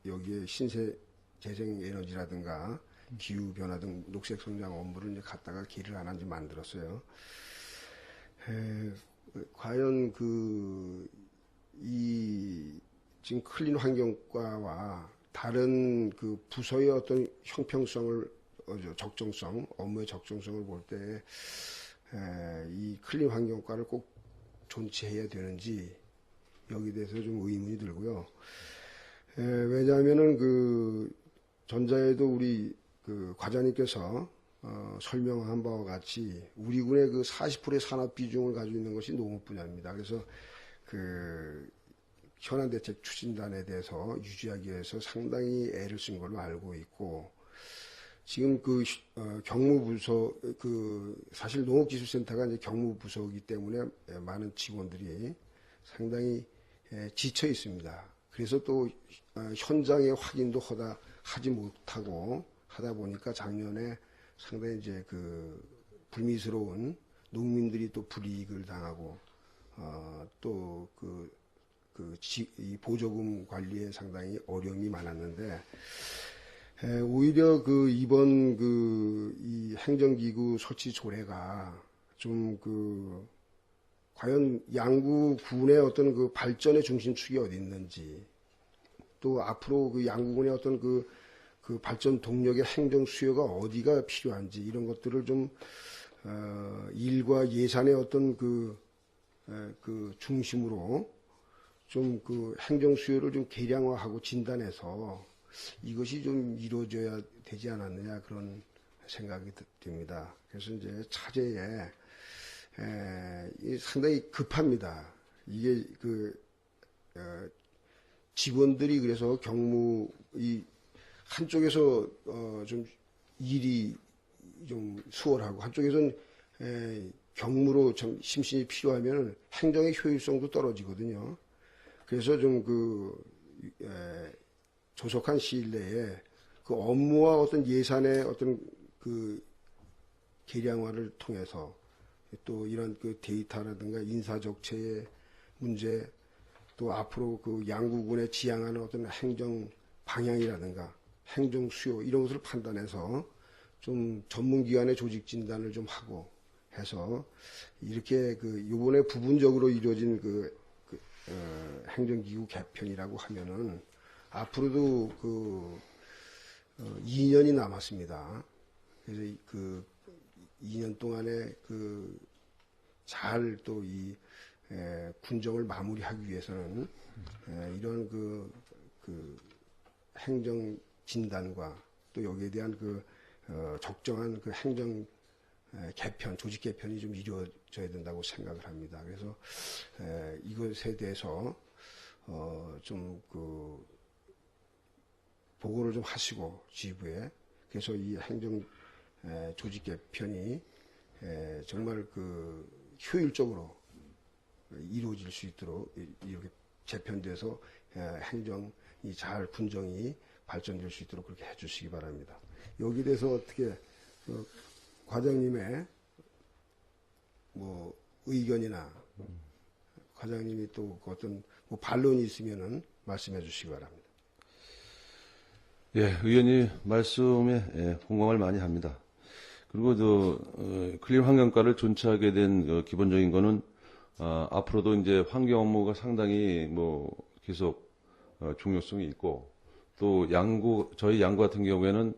여기에 신세 재생 에너지라든가 기후 변화 등 녹색 성장 업무를 이제 갖다가 길을 하나 이제 만들었어요. 과연 지금 클린 환경과와 다른 그 부서의 어떤 형평성을 적정성, 업무의 적정성을 볼 때 이 클린 환경과를 꼭 존치해야 되는지 여기에 대해서 좀 의문이 들고요. 왜냐하면은 그 전자에도 우리 그 과장님께서 설명한 바와 같이 우리 군의 그 40%의 산업 비중을 가지고 있는 것이 농업 분야입니다. 그래서 그 현안대책 추진단에 대해서 유지하기 위해서 상당히 애를 쓴 걸로 알고 있고, 지금 그 경무부서 사실 농업기술센터가 이제 경무부서이기 때문에 많은 직원들이 상당히 지쳐 있습니다. 그래서 또 현장의 확인도 하지 못하고 하다 보니까 작년에 상당히 이제 그 불미스러운 농민들이 또 불이익을 당하고 또 이 보조금 관리에 상당히 어려움이 많았는데, 오히려 그 이번 이 행정기구 설치 조례가 좀 과연 양구군의 어떤 그 발전의 중심축이 어디 있는지, 또 앞으로 그 양구군의 어떤 그 발전 동력의 행정 수요가 어디가 필요한지, 이런 것들을 좀 일과 예산의 어떤 그 중심으로 좀 그 행정 수요를 좀 계량화하고 진단해서 이것이 좀 이루어져야 되지 않았느냐, 그런 생각이 듭니다. 그래서 이제 차제에 상당히 급합니다. 이게 직원들이 그래서 한쪽에서 좀 일이 좀 수월하고 한쪽에서는 경무로 좀 심신이 필요하면 행정의 효율성도 떨어지거든요. 그래서 좀 조속한 시일 내에 그 업무와 어떤 예산의 어떤 계량화를 통해서 또 이런 데이터라든가 인사적체의 문제, 또 앞으로 그 양구군에 지향하는 어떤 행정 방향이라든가 행정 수요 이런 것을 판단해서 좀 전문기관의 조직 진단을 좀 하고 해서 이렇게 그 요번에 부분적으로 이루어진 행정기구 개편이라고 하면은 앞으로도 2년이 남았습니다. 그래서 그 2년 동안에 잘 또 이 군정을 마무리하기 위해서는 이런 행정 진단과 또 여기에 대한 적정한 행정 개편, 조직 개편이 좀 이루어져야 된다고 생각을 합니다. 그래서 이것에 대해서 좀 보고를 좀 하시고 지휘부에 그래서 이 행정 조직 개편이 정말 효율적으로 이루어질 수 있도록 이렇게 재편돼서 행정이 잘 군정이 발전될 수 있도록 그렇게 해주시기 바랍니다. 여기에 대해서 어떻게 과장님의 의견이나 과장님이 또 어떤 반론이 있으면은 말씀해 주시기 바랍니다. 예, 의원님 말씀에 공감을 많이 합니다. 그리고 클린 환경과를 존치하게 된 기본적인 거는 앞으로도 이제 환경 업무가 상당히 계속 중요성이 있고 또 저희 양구 같은 경우에는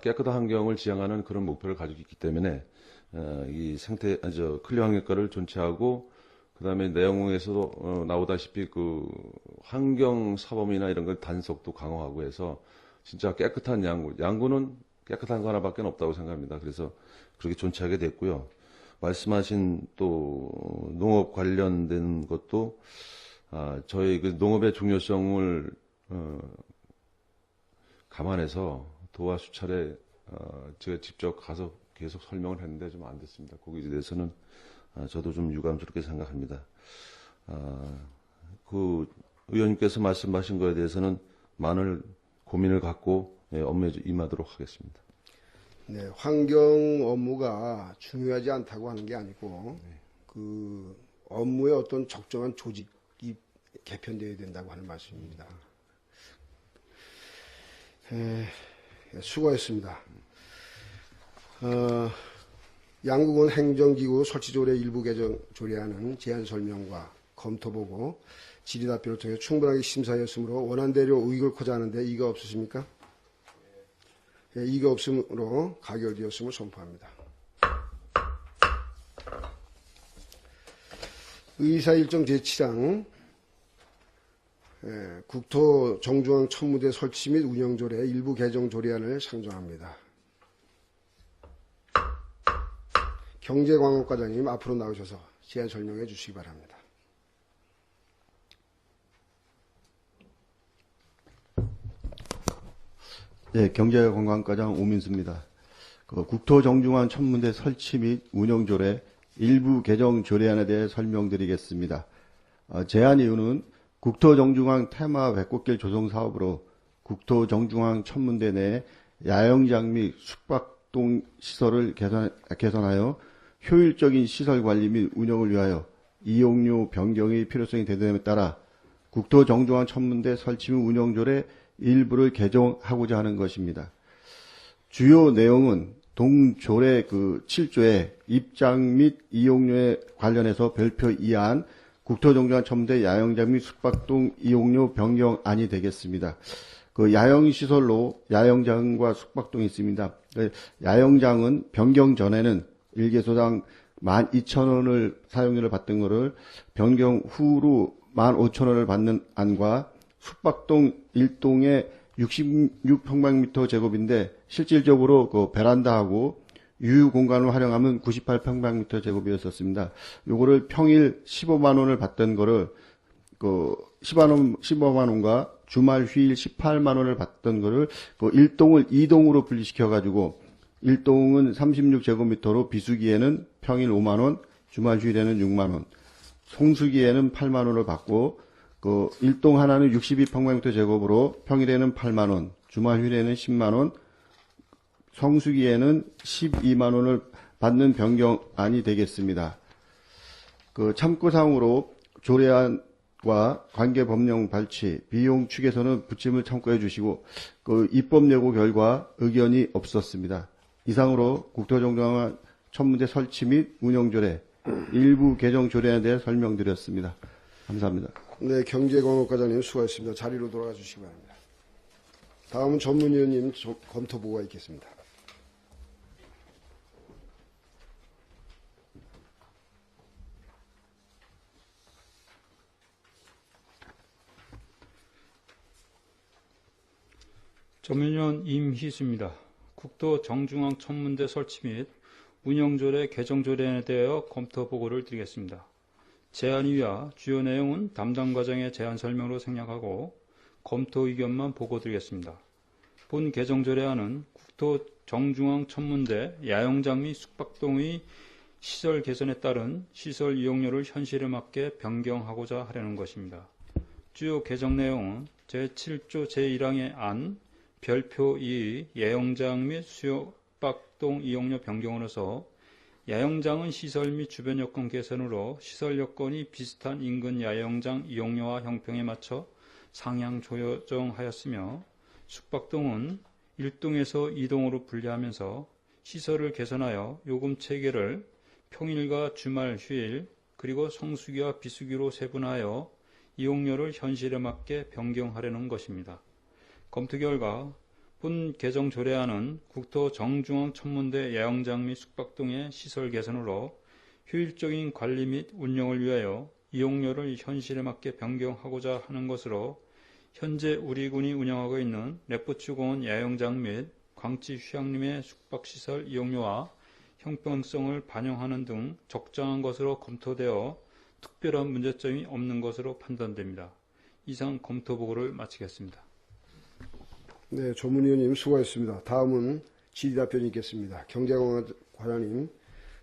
깨끗한 환경을 지향하는 그런 목표를 가지고 있기 때문에 이 클린 환경과를 존치하고 그다음에 내용에서도 나오다시피 환경 사범이나 이런 걸 단속도 강화하고 해서 진짜 깨끗한 양구는 깨끗한 거 하나밖에 없다고 생각합니다. 그래서 그렇게 존치하게 됐고요. 말씀하신 또 농업 관련된 것도 저희 농업의 중요성을 감안해서 도와 수차례 제가 직접 가서 계속 설명을 했는데 좀 안 됐습니다. 거기에 대해서는 저도 좀 유감스럽게 생각합니다. 의원님께서 말씀하신 거에 대해서는 많은 고민을 갖고 업무에 임하도록 하겠습니다. 네, 환경 업무가 중요하지 않다고 하는 게 아니고 업무의 어떤 적정한 조직이 개편되어야 된다고 하는 말씀입니다. 수고했습니다. 양구군 행정기구 설치조례 일부 개정 조례안은 제안 설명과 검토보고 질의답변을 통해 충분하게 심사하였으므로 원안대로 의결코자 하는데 이가 없으십니까? 이가 없으므로 가결되었음을 선포합니다. 의사일정 제7항 국토정중앙 천무대 설치 및 운영조례 일부 개정 조례안을 상정합니다. 경제광업과장님 앞으로 나오셔서 제안 설명해 주시기 바랍니다. 네, 경제관광과장 오민수입니다. 국토정중앙 천문대 설치 및 운영조례 일부 개정 조례안에 대해 설명드리겠습니다. 제안 이유는 국토정중앙 테마 백곡길 조성 사업으로 국토정중앙 천문대 내 야영장 및 숙박동 시설을 개선하여 효율적인 시설 관리 및 운영을 위하여 이용료 변경의 필요성이 대두됨에 따라 국토정중앙 천문대 설치 및 운영조례 일부를 개정하고자 하는 것입니다. 주요 내용은 동조례 7조의 입장 및 이용료에 관련해서 별표 2안 국토정중앙 천문대 야영장 및 숙박동 이용료 변경안이 되겠습니다. 야영시설로 야영장과 숙박동이 있습니다. 야영장은 변경 전에는 1개소당 12,000원을 사용료를 받던 것을 변경 후로 15,000원을 받는 안과 숙박동 1동에 66평방미터 제곱인데 실질적으로 베란다하고 유휴 공간을 활용하면 98평방미터 제곱이었었습니다. 요거를 평일 15만 원을 받던 거를 15만 원과 주말 휴일 18만 원을 받던 거를 1동을 2동으로 분리시켜 가지고 1동은 36제곱미터로 비수기에는 평일 5만 원, 주말 휴일에는 6만 원, 송수기에는 8만 원을 받고 1동 하나는 62평방미터 제곱으로 평일에는 8만 원, 주말 휴일에는 10만 원, 성수기에는 12만 원을 받는 변경안이 되겠습니다. 참고사항으로 조례안과 관계 법령 발치, 비용 축에서는 부침을 참고해 주시고 그 입법 예고 결과 의견이 없었습니다. 이상으로 국토정정화 천문대 설치 및 운영조례 일부 개정 조례에 대해 설명드렸습니다. 감사합니다. 네, 경제광업과장님 수고하셨습니다. 자리로 돌아가 주시기 바랍니다. 다음은 전문위원님 검토 보고가 있겠습니다. 전문위원 임희수입니다. 국토 정중앙 천문대 설치 및 운영조례 개정조례에 대하여 검토 보고를 드리겠습니다. 제안위와 주요 내용은 담당 과장의 제안 설명으로 생략하고 검토 의견만 보고 드리겠습니다. 본 개정조례안은 국토 정중앙 천문대 야영장 및 숙박동의 시설 개선에 따른 시설 이용료를 현실에 맞게 변경하고자 하려는 것입니다. 주요 개정 내용은 제7조 제1항의 안, 별표 2 야영장 및 숙박동 이용료 변경으로서 야영장은 시설 및 주변 여건 개선으로 시설 여건이 비슷한 인근 야영장 이용료와 형평에 맞춰 상향 조정하였으며 숙박동은 1동에서 2동으로 분리하면서 시설을 개선하여 요금 체계를 평일과 주말 휴일 그리고 성수기와 비수기로 세분하여 이용료를 현실에 맞게 변경하려는 것입니다. 검토 결과 본 개정 조례안은 국토 정중앙 천문대 야영장 및 숙박동의 시설 개선으로 효율적인 관리 및 운영을 위하여 이용료를 현실에 맞게 변경하고자 하는 것으로 현재 우리 군이 운영하고 있는 레포츠공원 야영장 및 광치 휴양림의 숙박시설 이용료와 형평성을 반영하는 등 적정한 것으로 검토되어 특별한 문제점이 없는 것으로 판단됩니다. 이상 검토 보고를 마치겠습니다. 네, 전문위원님 수고하셨습니다. 다음은 질의답변이 있겠습니다. 경제광업과장님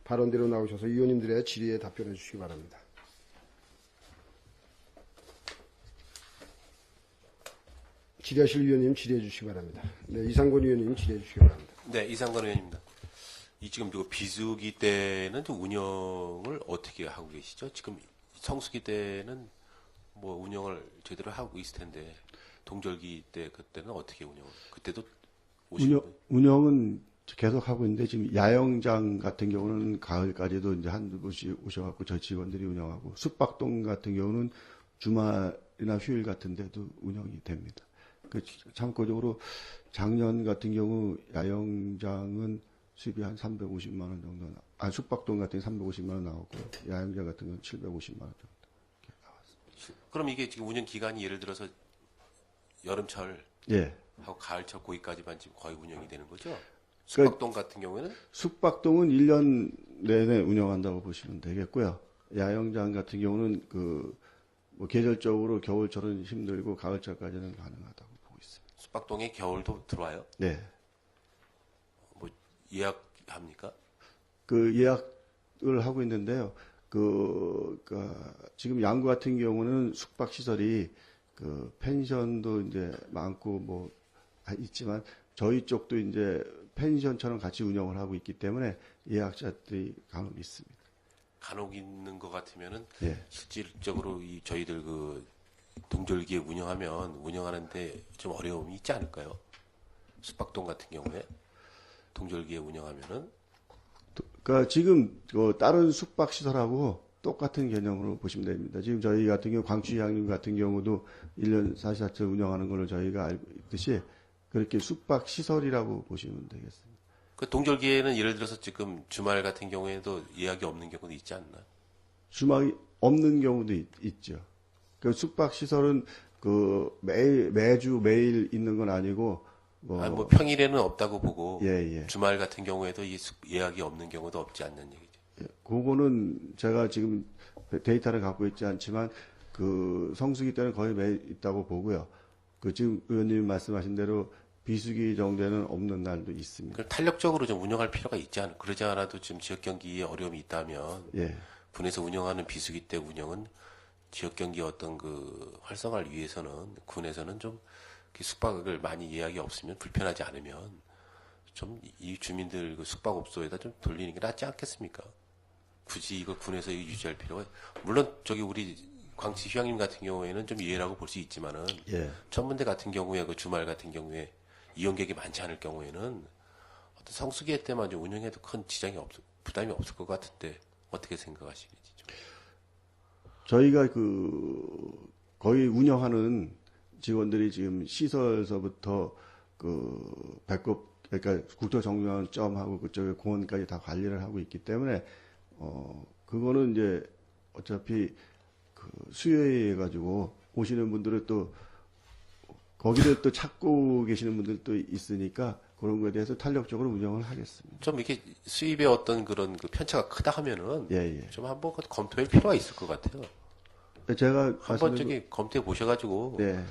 발언대로 나오셔서 위원님들의 질의에 답변해 주시기 바랍니다. 질의하실 위원님 질의해 주시기 바랍니다. 네, 이상권 위원님 질의해 주시기 바랍니다. 네, 이상건 의원입니다. 이 지금 그 비수기 때는 좀 운영을 어떻게 하고 계시죠? 지금 성수기 때는 뭐 운영을 제대로 하고 있을 텐데 동절기 때 그때는 어떻게 운영을? 그때도 운영은 계속 하고 있는데 지금 야영장 같은 경우는 가을까지도 이제 한두 번씩 오셔갖고 저희 직원들이 운영하고 숙박동 같은 경우는 주말이나 휴일 같은 데도 운영이 됩니다. 참고적으로 작년 같은 경우 야영장은 수입이 한 350만 원 정도 숙박동 같은 게 350만 원 나오고 야영장 같은 건 750만 원 정도 나왔습니다. 그럼 이게 지금 운영 기간이 예를 들어서 여름철 예. 하고 가을철 거기까지만 지금 거의 운영이 되는 거죠? 숙박동 같은 경우에는? 숙박동은 1년 내내 운영한다고 보시면 되겠고요. 야영장 같은 경우는 뭐 계절적으로 겨울철은 힘들고 가을철까지는 가능하다고 보고 있습니다. 숙박동에 겨울도 들어와요? 네. 뭐 예약합니까? 예약을 하고 있는데요. 지금 양구 같은 경우는 숙박시설이 펜션도 이제 많고 뭐 있지만 저희 쪽도 이제 펜션처럼 같이 운영을 하고 있기 때문에 예약자들이 간혹 있습니다. 간혹 있는 것 같으면은 예. 실질적으로 저희들 동절기에 운영하는데 좀 어려움이 있지 않을까요? 숙박동 같은 경우에 동절기에 운영하면은 지금 다른 숙박 시설하고 똑같은 개념으로 보시면 됩니다. 지금 저희 같은 경우 광주향림 같은 경우도 1년 44철 운영하는 걸로 저희가 알고 있듯이 그렇게 숙박 시설이라고 보시면 되겠습니다. 동절기에는 예를 들어서 지금 주말 같은 경우에도 예약이 없는 경우도 있지 않나? 주말이 없는 경우도 있죠. 숙박 시설은 매주 매일 있는 건 아니고 뭐 평일에는 없다고 보고 예. 주말 같은 경우에도 예약이 없는 경우도 없지 않는 얘기죠. 예, 그거는 제가 지금 데이터를 갖고 있지 않지만 성수기 때는 거의 매일 있다고 보고요. 지금 의원님이 말씀하신 대로 비수기 정도는 없는 날도 있습니다. 탄력적으로 좀 운영할 필요가 있지 않을까? 그러지 않아도 지금 지역 경기에 어려움이 있다면 예. 군에서 운영하는 비수기 때 운영은 지역 경기 어떤 활성화를 위해서는 군에서는 좀 숙박을 많이 예약이 없으면 불편하지 않으면 좀 이 주민들 숙박업소에다 좀 돌리는 게 낫지 않겠습니까? 굳이 이거 군에서 유지할 필요가 물론 우리 광치 휴양림 같은 경우에는 좀 이해라고 볼 수 있지만은 예. 천문대 같은 경우에 그 주말 같은 경우에 이용객이 많지 않을 경우에는 어떤 성수기에 때만 좀 운영해도 큰 부담이 없을 것 같은데 어떻게 생각하시는지 좀. 저희가 거의 운영하는 직원들이 지금 시설서부터 배꼽, 그러니까 국토정중앙점하고 그쪽에 공원까지 다 관리를 하고 있기 때문에, 그거는 이제 어차피 수요에 의해 가지고 오시는 분들은 또, 거기를 또 찾고 계시는 분들도 있으니까 그런 거에 대해서 탄력적으로 운영을 하겠습니다. 좀 이렇게 수입의 어떤 그런 편차가 크다 하면은 예. 좀 한번 검토할 필요가 있을 것 같아요. 제가 한번 저기 검토해 보셔가지고 네.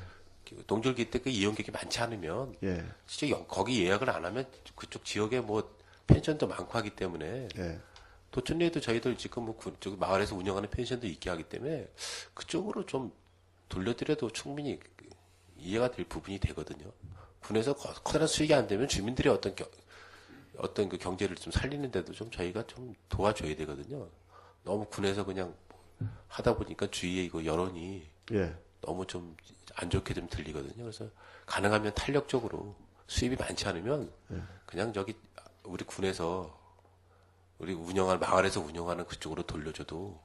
동절기 때 그 이용객이 많지 않으면 예. 진짜 거기 예약을 안 하면 그쪽 지역에 뭐 펜션도 많고 하기 때문에 예. 도촌리에도 저희들 지금 뭐 저기 마을에서 운영하는 펜션도 있게 하기 때문에 그쪽으로 좀 돌려드려도 충분히 이해가 될 부분이 되거든요. 군에서 커다란 수익이 안 되면 주민들의 어떤 그 경제를 좀 살리는데도 좀 저희가 좀 도와줘야 되거든요. 너무 군에서 그냥 하다 보니까 주위에 이거 여론이 예. 너무 좀 안 좋게 좀 들리거든요. 그래서 가능하면 탄력적으로 수입이 많지 않으면 그냥 저기 우리 군에서 우리 마을에서 운영하는 그쪽으로 돌려줘도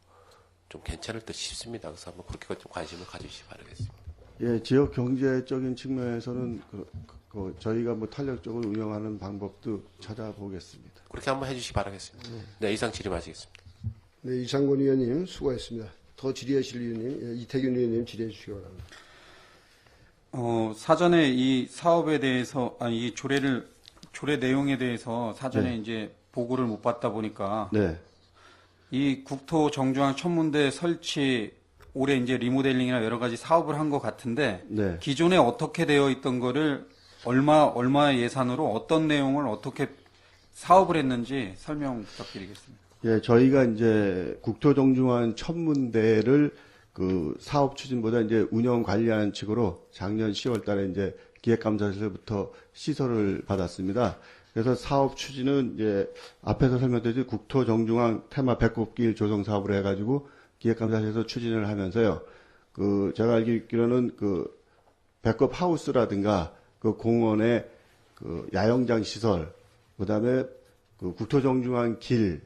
좀 괜찮을 듯 싶습니다. 그래서 한번 그렇게 좀 관심을 가주시기 바라겠습니다. 예, 지역 경제적인 측면에서는 저희가 뭐 탄력적으로 운영하는 방법도 찾아보겠습니다. 그렇게 한번 해주시기 바라겠습니다. 네, 이상 질의마치겠습니다. 네, 이상권 의원님 수고하셨습니다. 더 질의하실 의원님, 이태균 의원님 질의해 주시기 바랍니다. 사전에 이 사업에 대해서, 이 조례 내용에 대해서 사전에 네. 이제 보고를 못 받다 보니까 네. 이 국토 정중앙 천문대 설치 올해 이제 리모델링이나 여러 가지 사업을 한 것 같은데 네. 기존에 어떻게 되어 있던 거를 얼마의 예산으로 어떤 내용을 어떻게 사업을 했는지 설명 부탁드리겠습니다. 예, 저희가 이제 국토정중앙 천문대를 사업 추진보다 이제 운영 관리하는 측으로 작년 10월 달에 이제 기획감사실부터 시설을 받았습니다. 그래서 사업 추진은 이제 앞에서 설명드렸듯이 국토정중앙 테마 배꼽길 조성 사업을 해가지고 기획감사실에서 추진을 하면서요. 제가 알기로는 배꼽 하우스라든가 공원의 야영장 시설, 그 다음에 국토정중앙 길,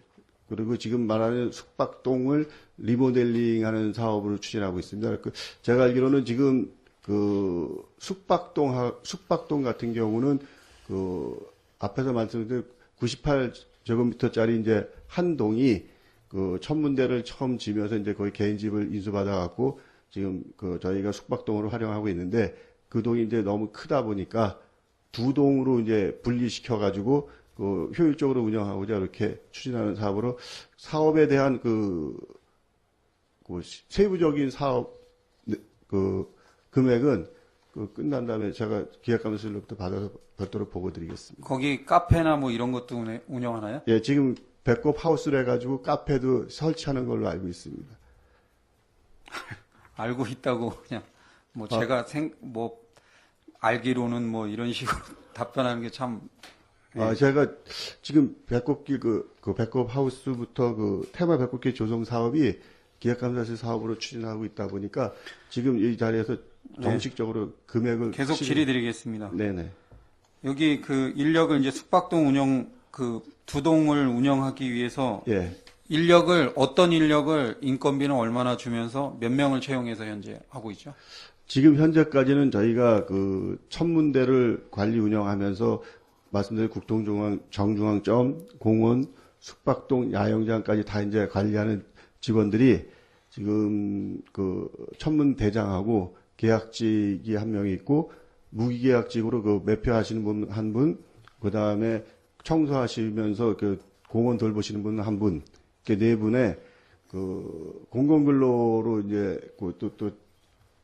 그리고 지금 말하는 숙박동을 리모델링하는 사업을 추진하고 있습니다. 제가 알기로는 지금 숙박동 같은 경우는 앞에서 말씀드린 98제곱미터짜리 이제 한 동이 천문대를 처음 지면서 이제 거의 개인 집을 인수받아 갖고 지금 저희가 숙박동으로 활용하고 있는데 그 동이 이제 너무 크다 보니까 두 동으로 이제 분리시켜 가지고 효율적으로 운영하고자 이렇게 추진하는 사업으로 사업에 대한 세부적인 사업 금액은 끝난 다음에 제가 기획감사실로부터 받아서 별도로 보고 드리겠습니다. 거기 카페나 뭐 이런 것도 운영하나요? 예, 지금 배꼽 하우스를 해가지고 카페도 설치하는 걸로 알고 있습니다. 알고 있다고 그냥 뭐 제가 알기로는 뭐 이런 식으로 답변하는 게 참. 제가 지금 배꼽길 배꼽 하우스부터 테마 배꼽길 조성 사업이 기획감사실 사업으로 추진하고 있다 보니까 지금 이 자리에서 정식적으로 금액을 계속 질의드리겠습니다. 네네. 여기 인력을 이제 숙박동 운영 두 동을 운영하기 위해서 예. 어떤 인력을 인건비는 얼마나 주면서 몇 명을 채용해서 현재 하고 있죠? 지금 현재까지는 저희가 천문대를 관리 운영하면서 말씀드린 정중앙점, 공원, 숙박동, 야영장까지 다 이제 관리하는 직원들이 지금 천문대장하고 계약직이 한 명이 있고 무기계약직으로 매표하시는 분 한 분, 그 다음에 청소하시면서 공원 돌보시는 분 한 분, 이렇게 네 분의 공공근로로 이제 또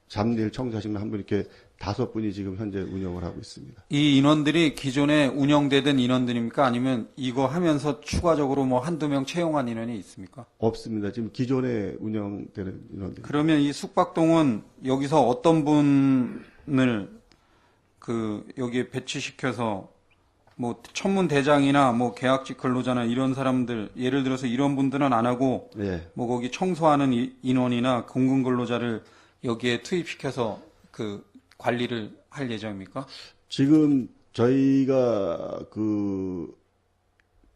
잠일 청소하시는 한 분 이렇게 5분이 지금 현재 운영을 하고 있습니다. 이 인원들이 기존에 운영되던 인원들입니까? 아니면 이거 하면서 추가적으로 뭐 한두 명 채용한 인원이 있습니까? 없습니다. 지금 기존에 운영되는 인원들. 그러면 이 숙박동은 여기서 어떤 분을 여기에 배치시켜서 뭐 천문 대장이나 뭐 계약직 근로자나 이런 사람들 예를 들어서 이런 분들은 안 하고 예. 뭐 거기 청소하는 인원이나 공군 근로자를 여기에 투입시켜서 그 관리를 할 예정입니까? 지금 저희가 그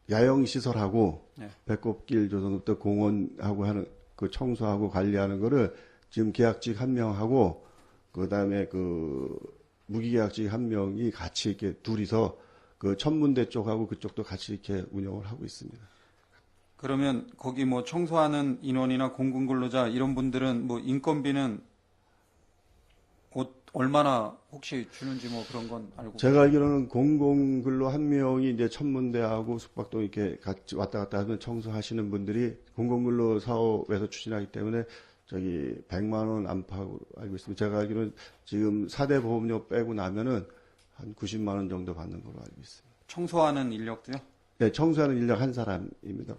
야영 시설하고 네. 배꼽길 조성부터 공원하고 하는 그 청소하고 관리하는 거를 지금 계약직 한 명하고 그다음에 그 무기계약직 한 명이 같이 이렇게 둘이서 그 천문대 쪽하고 그쪽도 같이 이렇게 운영을 하고 있습니다. 그러면 거기 뭐 청소하는 인원이나 공군 근로자 이런 분들은 뭐 인건비는 얼마나 혹시 주는지 뭐 그런 건 알고 제가 알기로는 공공근로 한 명이 이제 천문대하고 숙박동 이렇게 같이 왔다 갔다 하면 청소하시는 분들이 공공근로 사업에서 추진하기 때문에 저기 100만 원 안팎으로 알고 있습니다. 제가 알기로는 지금 4대 보험료 빼고 나면은 한 90만 원 정도 받는 걸로 알고 있습니다. 청소하는 인력도요? 네, 청소하는 인력 한 사람입니다.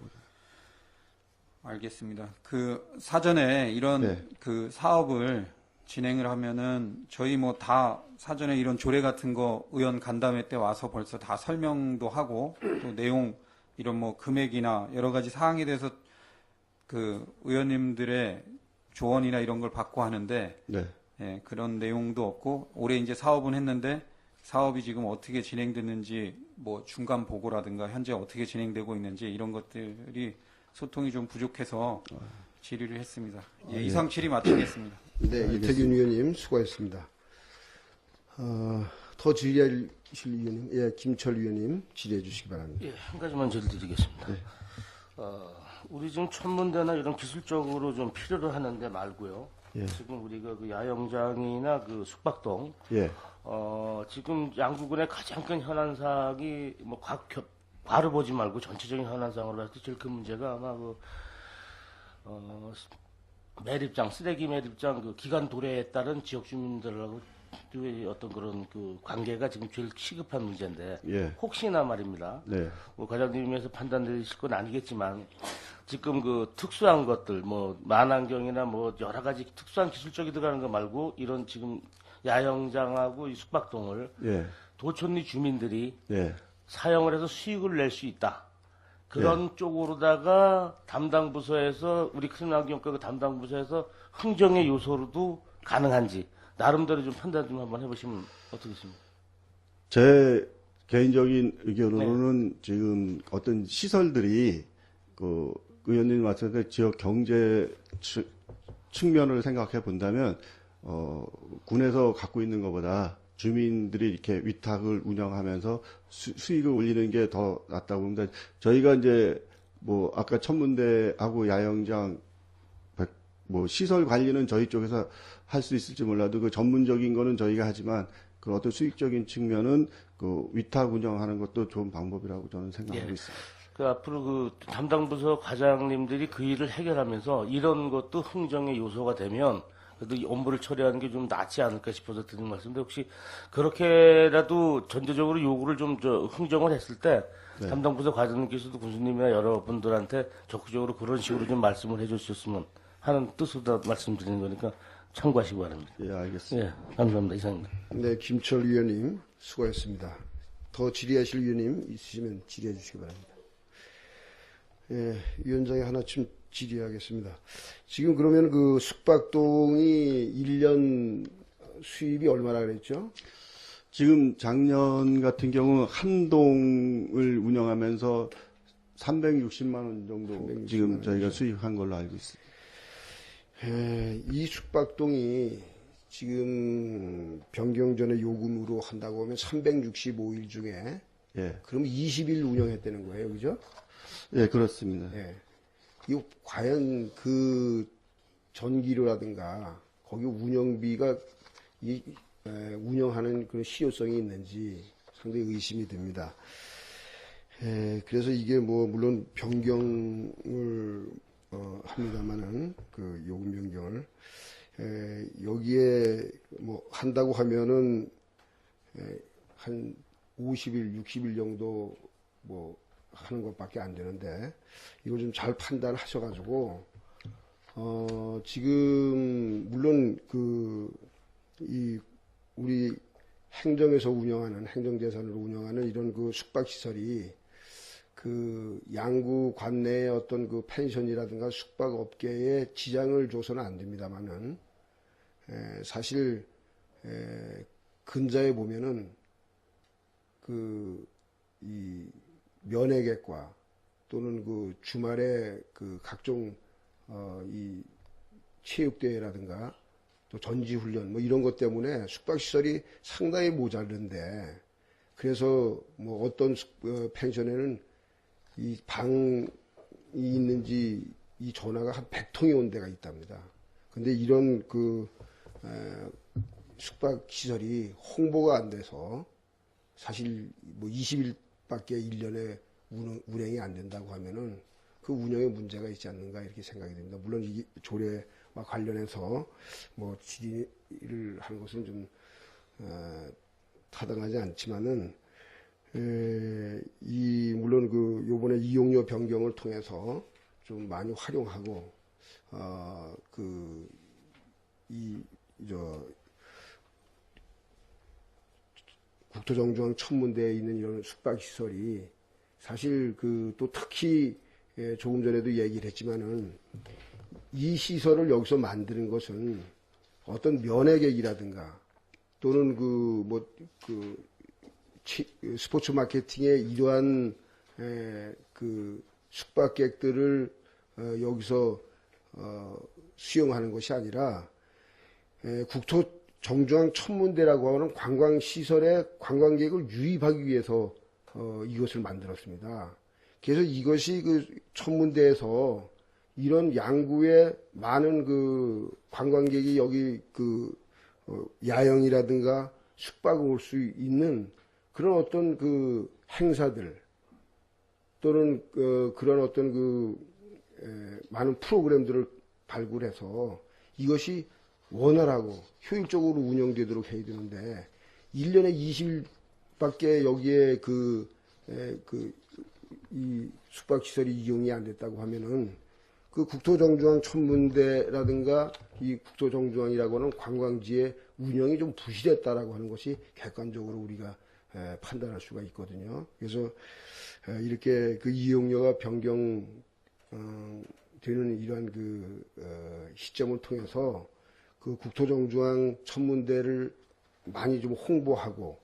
알겠습니다. 그 사전에 이런 네. 그 사업을 진행을 하면은 저희 뭐 다 사전에 이런 조례 같은 거 의원 간담회 때 와서 벌써 다 설명도 하고 또 내용 이런 뭐 금액이나 여러 가지 사항에 대해서 그 의원님들의 조언이나 이런 걸 받고 하는데 네. 예, 그런 내용도 없고 올해 이제 사업은 했는데 사업이 지금 어떻게 진행됐는지 뭐 중간 보고라든가 현재 어떻게 진행되고 있는지 이런 것들이 소통이 좀 부족해서 질의를 했습니다. 예, 이상 질의 마치겠습니다. 네, 이태균 의원님 수고하셨습니다. 더 질의하실 의원님, 예, 김철 의원님 질의해 주시기 바랍니다. 예, 한 가지만 드리겠습니다. 우리 지금 천문대나 이런 기술적으로 좀 필요로 하는데 말고요. 예. 지금 우리가 그 야영장이나 그 숙박동, 예. 지금 양구군의 가장 큰 현안사항이 뭐 과로 보지 말고 전체적인 현안상으로 봤을 때 제일 큰 문제가 아마 매립장, 쓰레기 매립장 그 기간 도래에 따른 지역 주민들하고 어떤 그런 그 관계가 지금 제일 시급한 문제인데 예. 혹시나 말입니다. 네. 뭐 과장님에서 판단 내리실 건 아니겠지만 지금 그 특수한 것들 뭐 만안경이나 뭐 여러 가지 특수한 기술적이 들어가는 거 말고 이런 지금 야영장하고 이 숙박동을 예. 도촌리 주민들이 예. 사용을 해서 수익을 낼 수 있다. 그런 쪽으로다가 담당 부서에서 우리 크림환경과 그 담당 부서에서 흥정의 요소로도 가능한지 나름대로 좀 판단 좀 한번 해보시면 어떻겠습니까? 제 개인적인 의견으로는 지금 어떤 시설들이 그 의원님 말씀하신 지역 경제 측면을 생각해 본다면 군에서 갖고 있는 것보다 주민들이 이렇게 위탁을 운영하면서 수익을 올리는 게 더 낫다고 봅니다. 저희가 이제 뭐 아까 천문대하고 야영장 뭐 시설 관리는 저희 쪽에서 할 수 있을지 몰라도 그 전문적인 거는 저희가 하지만 그 어떤 수익적인 측면은 그 위탁 운영하는 것도 좋은 방법이라고 저는 생각하고 있습니다. 그 앞으로 그 담당 부서 과장님들이 그 일을 해결하면서 이런 것도 흥정의 요소가 되면 그래도 이 업무를 처리하는 게 좀 낫지 않을까 싶어서 드리는 말씀인데 혹시 그렇게라도 전체적으로 요구를 좀 흥정을 했을 때 담당 부서 과장님께서도 군수님이나 여러분들한테 적극적으로 그런 식으로 좀 말씀을 해주셨으면 하는 뜻으로 말씀드리는 거니까 참고하시기 바랍니다. 예, 알겠습니다. 예, 감사합니다. 이상입니다. 네, 김철 의원님 수고하셨습니다. 더 질의하실 의원님 있으시면 질의해 주시기 바랍니다. 예, 위원장이 하나쯤 질의하겠습니다. 지금 그러면 그 숙박동이 1년 수입이 얼마나 그랬죠? 지금 작년 같은 경우 한 동을 운영하면서 360만 원 정도 360만 지금 저희가 원이죠. 수익한 걸로 알고 있습니다. 이 숙박동이 지금 변경 전에 요금으로 한다고 하면 365일 중에 예, 그럼 20일 운영했다는 거예요, 그죠? 예, 그렇습니다. 예. 이거 과연 그 전기료라든가 거기 운영비가 운영하는 그런 실효성이 있는지 상당히 의심이 됩니다. 그래서 이게 뭐 물론 변경을 합니다만은 그 요금 변경을 여기에 뭐 한다고 하면은 한 50일, 60일 정도 뭐 하는 것밖에 안 되는데 이걸 좀 잘 판단하셔가지고 지금 물론 그 이 우리 행정에서 운영하는 행정재산으로 운영하는 이런 그 숙박시설이 그 양구 관내의 어떤 그 펜션이라든가 숙박업계에 지장을 줘서는 안 됩니다만은 사실 근자에 보면은 그 이 면회객과 또는 그 주말에 그 각종 이 체육대회라든가 또 전지훈련 뭐 이런 것 때문에 숙박시설이 상당히 모자른데 그래서 뭐 어떤 펜션에는 이 방이 있는지 이 전화가 한 100통이 온 데가 있답니다. 근데 이런 그 숙박시설이 홍보가 안 돼서 사실 뭐 20일밖에 1년에 운행이 안 된다고 하면은 그 운영에 문제가 있지 않는가 이렇게 생각이 됩니다. 물론 이 조례와 관련해서 뭐 질의를 하는 것은 좀 타당하지 않지만은 물론 그 요번에 이용료 변경을 통해서 좀 많이 활용하고 국토정주항 천문대에 있는 이런 숙박시설이 사실 그 또 특히 조금 전에도 얘기를 했지만은 이 시설을 여기서 만드는 것은 어떤 면회객이라든가 또는 스포츠 마케팅의 이러한 그 숙박객들을 여기서 수용하는 것이 아니라 국토 정주항 천문대라고 하는 관광시설에 관광객을 유입하기 위해서 이것을 만들었습니다. 그래서 이것이 그 천문대에서 이런 양구에 많은 그 관광객이 여기 그 야영이라든가 숙박을 올 수 있는 그런 어떤 그 행사들 또는 그런 어떤 많은 프로그램들을 발굴해서 이것이 원활하고 효율적으로 운영되도록 해야 되는데 1년에 20일밖에 여기에 이 숙박시설이 이용이 안 됐다고 하면은 그 국토정주항 천문대라든가 이 국토정주항이라고 하는 관광지의 운영이 좀 부실했다라고 하는 것이 객관적으로 우리가 판단할 수가 있거든요. 그래서 이렇게 그 이용료가 변경되는 이러한 시점을 통해서 그 국토정주항 천문대를 많이 좀 홍보하고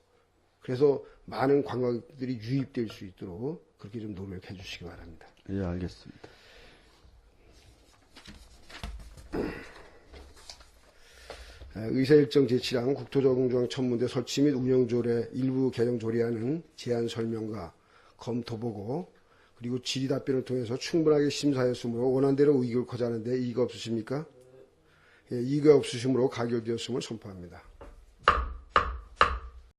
그래서 많은 관광객들이 유입될 수 있도록 그렇게 좀 노력해 주시기 바랍니다. 예, 알겠습니다. 의사일정 제7항 국토정주항 천문대 설치 및 운영조례 일부 개정 조례안은 제안 설명과 검토보고 그리고 질의 답변을 통해서 충분하게 심사했으므로 원안대로 의결코자 하는데 이의가 없으십니까? 예, 이의가 없으시므로 가결되었음을 선포합니다.